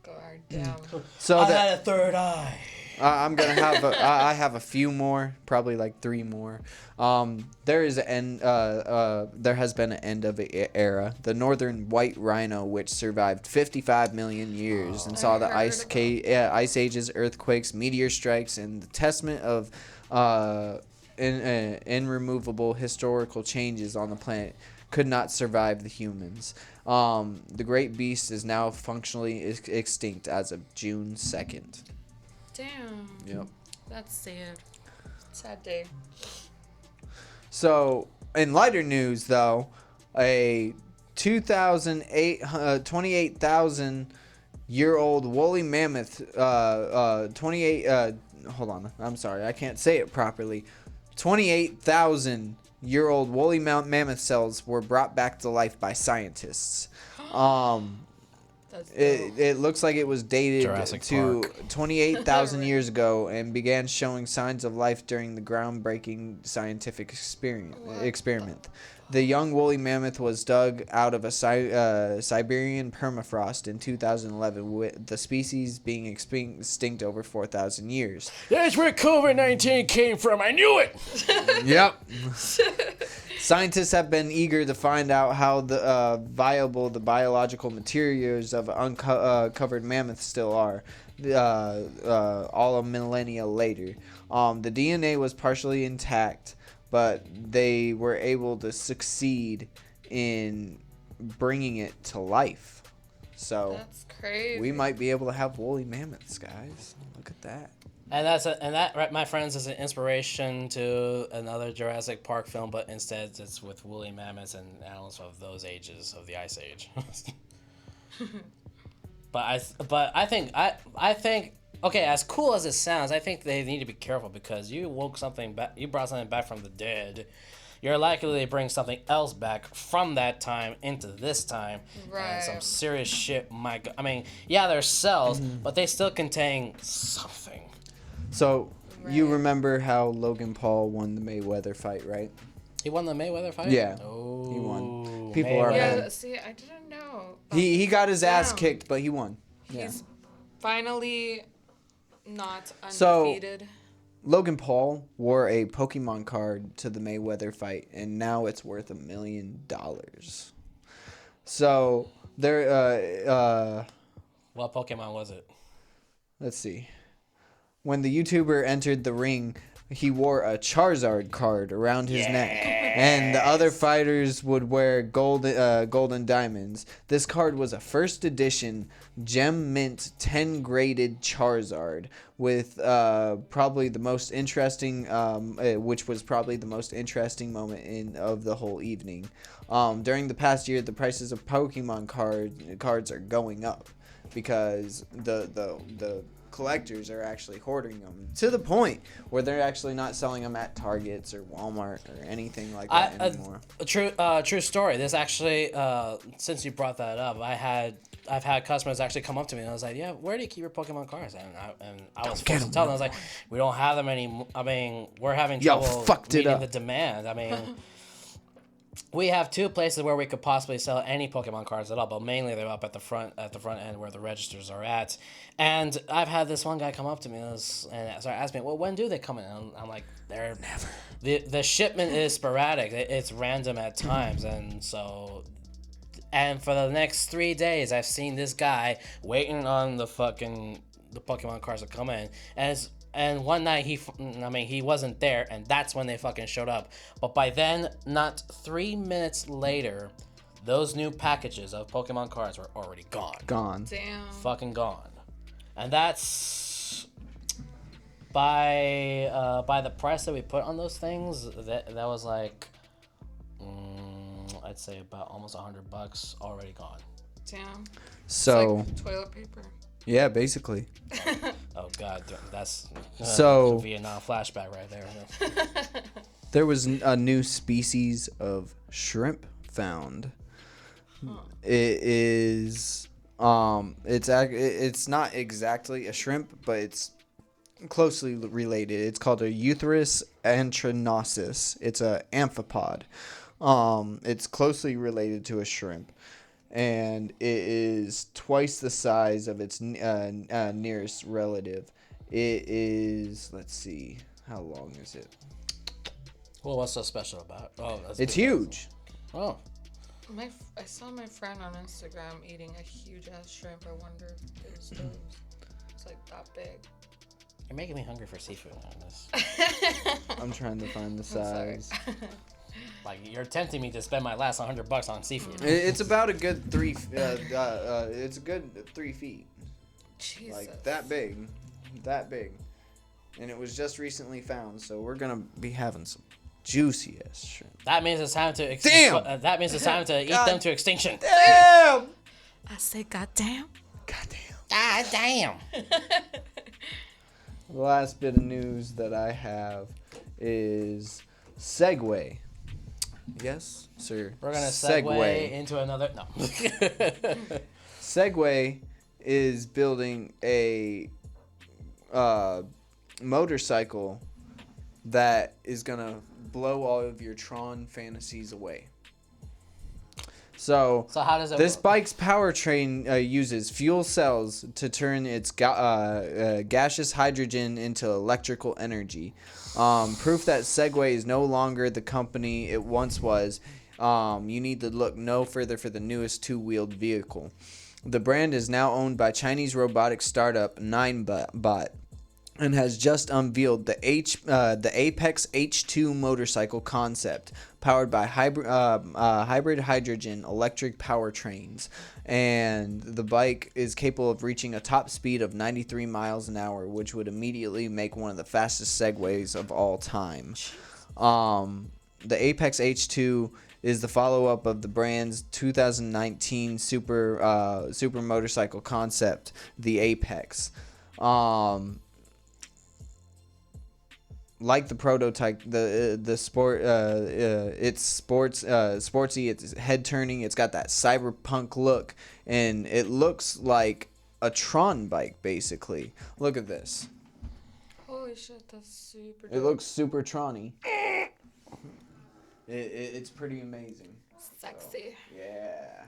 scarred down. So I that had a third eye. I'm gonna have I have a few more, probably like 3 more. There has been an end of an era. The northern white rhino, which survived 55 million years and saw the ice ages, earthquakes, meteor strikes, and the testament of irremovable historical changes on the planet, could not survive the humans. The great beast is now functionally extinct as of June 2nd. Damn. Yep. That's sad. Sad day. So, in lighter news, though, a 28,000-year-old woolly mammoth, hold on, I'm sorry, I can't say it properly. 28,000-year-old woolly mammoth cells were brought back to life by scientists. That's It looks like it was dated Jurassic to Park. 28,000 years ago and began showing signs of life during the groundbreaking scientific experiment. The young woolly mammoth was dug out of a Siberian permafrost in 2011, with the species being extinct over 4,000 years. That's where COVID-19 came from. I knew it. Yep. Scientists have been eager to find out how viable the biological materials of uncovered mammoths still are, all a millennia later. The DNA was partially intact, but they were able to succeed in bringing it to life. So That's crazy. we might be able to have woolly mammoths, guys. Look at that. And that, my friends, is an inspiration to another Jurassic Park film, but instead it's with woolly mammoths and animals of those ages of the Ice Age. But I think okay, as cool as it sounds, I think they need to be careful because you woke something back, you brought something back from the dead. you're likely to bring something else back from that time into this time. And some Right. serious shit might go. I mean, yeah, they're cells, but they still contain something. So you Right. remember how Logan Paul won the Mayweather fight, right? He won the Mayweather fight? Yeah, Oh, he won. People are Yeah, mad. see, I didn't know. He got his ass Damn. kicked, but he won. Yeah. He's finally not So- undefeated. Logan Paul wore a Pokemon card to the Mayweather fight, and now it's worth $1 million. So there, what Pokemon was it? let's see. When the YouTuber entered the ring, he wore a Charizard card around his neck, and the other fighters would wear gold and diamonds. This card was a first edition gem mint 10 graded Charizard with probably the most interesting, which was probably the most interesting moment of the whole evening. During the past year, the prices of Pokemon cards are going up because the collectors are actually hoarding them to the point where they're actually not selling them at Targets or Walmart or anything like that anymore. True story. This actually, since you brought that up, I've had customers actually come up to me and I was like, "Yeah, where do you keep your Pokemon cards?" And I was forced to tell them. I was like, "We don't have them anymore. I mean, we're having trouble fucked it meeting up. the demand. I mean." We have two places where we could possibly sell any Pokemon cards at all, but mainly they're up at the front end where the registers are at. And I've had this one guy come up to me and started asking me, "Well, when do they come in?" And I'm like, "They're never." The shipment is sporadic. It's random at times, and so. And for the next 3 days, I've seen this guy waiting on the Pokemon cards to come in, and one night he wasn't there, and that's when they fucking showed up. But by then, not 3 minutes later, those new packages of Pokemon cards were already gone. Gone. Damn. Fucking gone. And that's by the price that we put on those things. That was like, I'd say about almost $100 already gone. Damn. So It's like toilet paper. yeah, basically. Oh god, that's So- Vietnam flashback right there. There was a new species of shrimp found. It is it's not exactly a shrimp, but it's closely related. It's called a Eutheris antranosus. It's a amphipod. It's closely related to a shrimp, and it is twice the size of its nearest relative. It is, let's see, how long is it? Well, what's so special about it? Oh, that's It's big. huge. Oh, I saw my friend on Instagram eating a huge ass shrimp. I wonder if it was those. It's like that big. you're making me hungry for seafood. On this. I'm trying to find the sorry. size. Like you're tempting me to spend my last $100 on seafood. It's about a good 3. It's a good 3 feet. Jesus. Like that big, and it was just recently found. So we're gonna be having some juicy ass shrimp. That means it's time to Damn! that means it's time to eat them to extinction. Damn! I say, goddamn. Goddamn. God damn. The last bit of news that I have is Segway. Yes, sir. We're gonna segue into another. No. Segway is building a motorcycle that is gonna blow all of your Tron fantasies away. So how does it this work? bike's powertrain uses fuel cells to turn its gaseous hydrogen into electrical energy. Proof that Segway is no longer the company it once was. You need to look no further for the newest two-wheeled vehicle. The brand is now owned by Chinese robotic startup Ninebot and has just unveiled the Apex H2 motorcycle concept, powered by hybrid hydrogen electric powertrains. And the bike is capable of reaching a top speed of 93 miles an hour, which would immediately make one of the fastest Segways of all time. The Apex H2 is the follow-up of the brand's 2019 super motorcycle concept, the Apex. like the prototype, the sport, it's sportsy. It's head turning. It's got that cyberpunk look, and it looks like a Tron bike basically. Look at this. Holy shit, that's super dope. It looks super Tron-y. It's pretty amazing. Sexy. Yeah,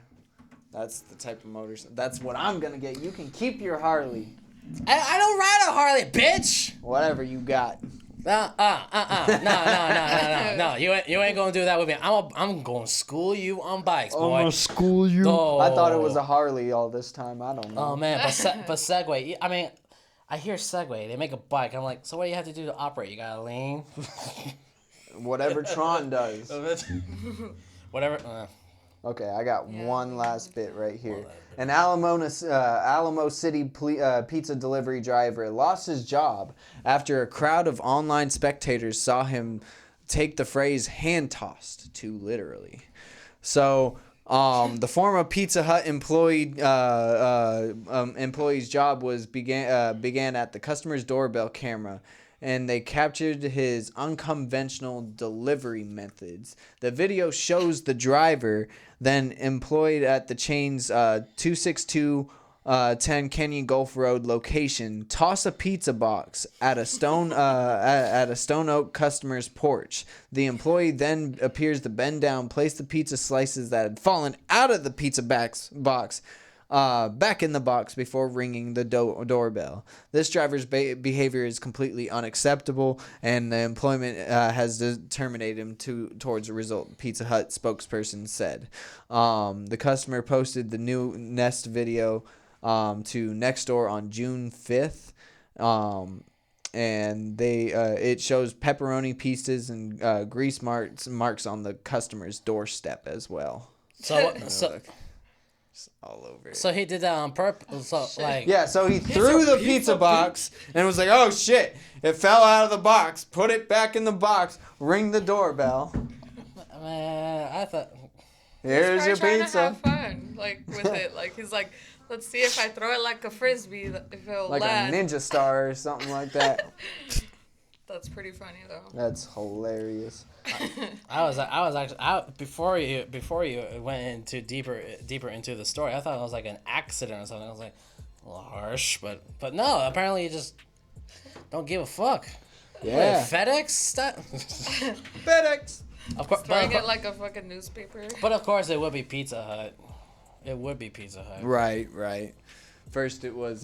that's the type of motors. That's what I'm gonna get. You can keep your Harley. I don't ride a Harley, bitch. Whatever you got. No. You ain't gonna do that with me. I'm gonna school you on bikes, boy. I'm gonna school you. Oh. I thought it was a Harley all this time. I don't know. Oh man, but Segway. I mean, I hear Segway. They make a bike. I'm like, so what do you have to do to operate? You gotta lean. Whatever Tron does. Whatever. Okay, I got one last bit right here. An Alamo City pizza delivery driver lost his job after a crowd of online spectators saw him take the phrase hand-tossed too literally. So, the former Pizza Hut employee's job began at the customer's doorbell camera, and they captured his unconventional delivery methods. The video shows the driver, then employed at the chain's 26210 Canyon Gulf Road location, toss a pizza box at a Stone Oak customer's porch. The employee then appears to bend down, place the pizza slices that had fallen out of the pizza box back in the box before ringing the doorbell. This driver's behavior is completely unacceptable, and the employment has terminated him towards a result, Pizza Hut spokesperson said. The customer posted the new Nest video to Nextdoor on June 5th. And it shows pepperoni pieces and grease marks on the customer's doorstep as well. So All over it. So he did that on purpose. So like So he threw the pizza box and was like, "Oh shit! It fell out of the box. Put it back in the box. Ring the doorbell. Man, I thought. Here's your trying pizza." to have fun, like with it. Like he's like, let's see if I throw it like a frisbee, if it'll Like land. a ninja star or something like that. That's pretty funny though. That's hilarious. I was actually before you went into deeper into the story. I thought it was like an accident or something. I was like, a little harsh, but no. Apparently, you just don't give a fuck. Yeah. What, FedEx stuff. FedEx. Of course, Throwing it like a fucking newspaper. But of course, it would be Pizza Hut. It would be Pizza Hut. Right. First it was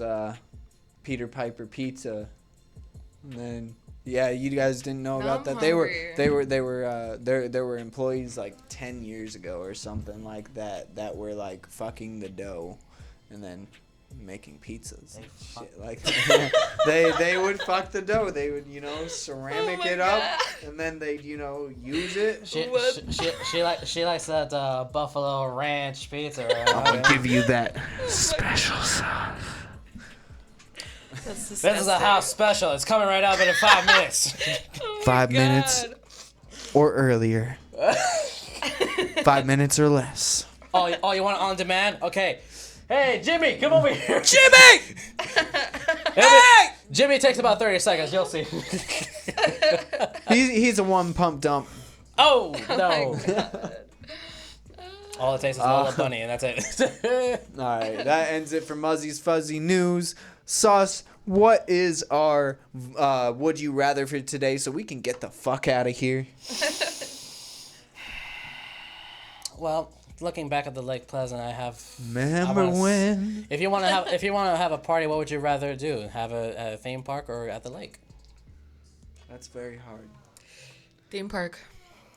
Peter Piper Pizza, and then you guys didn't know about that. They were employees like 10 years ago or something like that were like fucking the dough, and then making pizzas and shit like that. they would fuck the dough. They would ceramic it up, and then they'd use it. She likes that Buffalo Ranch pizza. Right? I'm gonna give you that special sauce. This is a house special. It's coming right up in 5 minutes. 5 minutes or earlier. 5 minutes or less. Oh, you want it on demand? Okay. Hey, Jimmy, come over here. Jimmy! Hey! Jimmy takes about 30 seconds. You'll see. He's a one pump dump. Oh, no. All it takes is a little bunny, and that's it. All right, that ends it for Muzzy's Fuzzy News. Sauce, what is our would you rather for today so we can get the fuck out of here? Well, looking back at the Lake Pleasant, I have. Remember when? If you want to have a party, what would you rather do? Have a theme park or at the lake? That's very hard. Theme park.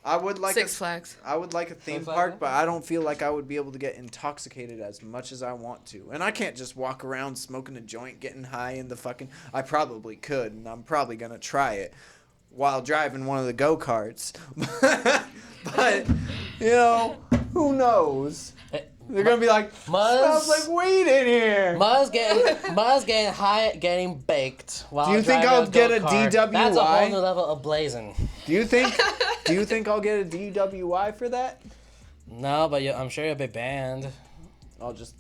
I would like Six Flags. I would like a theme Six Flags, park, yeah? but I don't feel like I would be able to get intoxicated as much as I want to. And I can't just walk around smoking a joint, getting high in the fucking... I probably could, and I'm probably going to try it while driving one of the go-karts. But, who knows? They're going to be like, smells like weed in here. Muzz getting high, getting baked while Do you think I'll get a go-kart. DWI? That's a whole new level of blazing. Do you think I'll get a DWI for that? No, but I'm sure you'll be banned. I'll just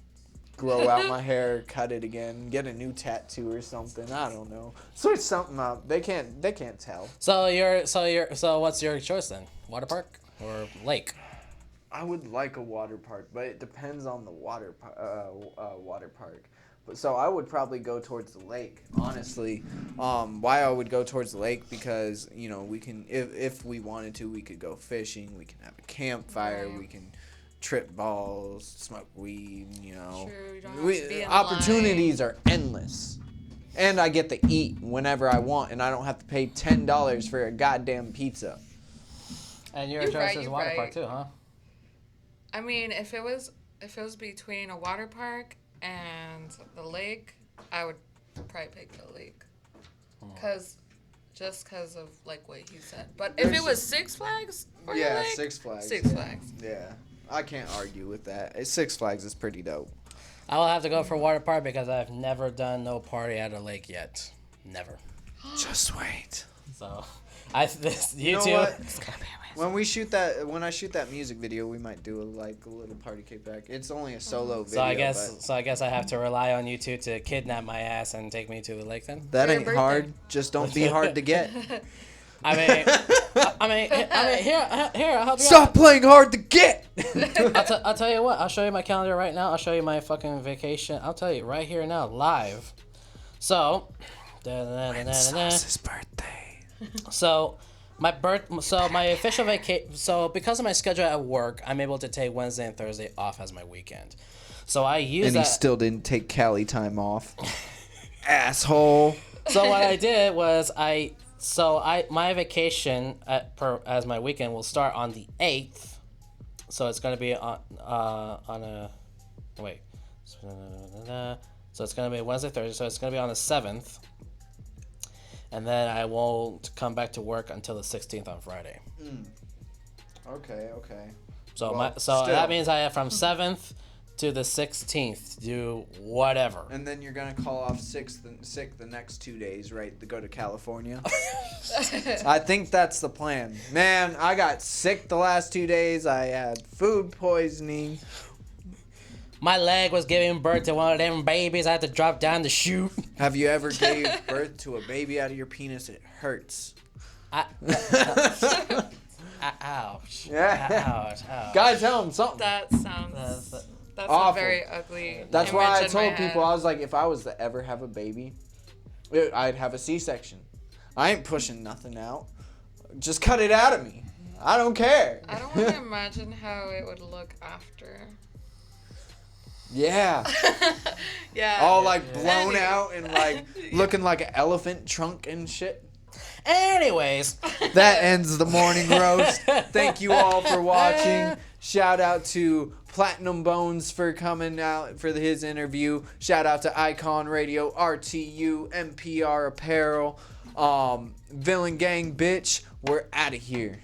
grow out my hair, cut it again, get a new tattoo or something. I don't know. Switch something up. They can't tell. So what's your choice then? Water park or lake? I would like a water park, but it depends on the water park. But so I would probably go towards the lake, honestly. Why I would go towards the lake, because we can, if we wanted to, we could go fishing. We can have a campfire. Right. We can trip balls, smoke weed. True, you don't have to be in Opportunities are endless, and I get to eat whenever I want, and I don't have to pay $10 for a goddamn pizza. And your You're choice right, is you're water right. park too, huh? I mean, if it was between a water park and the lake, I would probably pick the lake. Just because of like what he said. But if There's it was Six Flags or the Yeah, lake, Six Flags. Six Flags. Yeah, I can't argue with that. Six Flags is pretty dope. I will have to go for water park because I've never done no party at a lake yet. Never. Just wait. So, You know too. what? When I shoot that music video, we might do a little party kickback. It's only a solo video. So I guess I have to rely on you two to kidnap my ass and take me to the lake then. that For your ain't birthday. hard. Just don't be hard to get. I mean, here, I'll help you Stop playing hard to get. out. I'll tell you what. I'll show you my calendar right now. I'll show you my fucking vacation. I'll tell you right here now, live. So, Sauce's birthday. so my official vacation. So because of my schedule at work, I'm able to take Wednesday and Thursday off as my weekend. So I use And that. he still didn't take Cali time off. Asshole. So what I did was my vacation as my weekend will start on the 8th. So it's gonna be on a wait. So it's gonna be Wednesday, Thursday. So it's gonna be on the 7th, and then I won't come back to work until the 16th on Friday. Okay. So Well, that still. means I have from 7th to the 16th to do whatever. And then you're gonna call off sick the next 2 days, right? To go to California. I think that's the plan. Man, I got sick the last 2 days. I had food poisoning. My leg was giving birth to one of them babies. I had to drop down the chute. Have you ever gave birth to a baby out of your penis? It hurts. Ouch. Yeah. Ouch. Guys, tell him something. That sounds. That's awful. a very ugly. That's why I image in my told people, head. I was like, if I was to ever have a baby, I'd have a C-section. I ain't pushing nothing out. Just cut it out of me. I don't care. I don't want to imagine how it would look after. Yeah. Yeah. All like blown Anyway. out and like looking like an elephant trunk and shit. Anyways, That ends the morning roast. Thank you all for watching. Shout out to Platinum Bones for coming out for his interview. Shout out to Icon Radio, RTU, NPR Apparel, Villain Gang, bitch. We're out of here.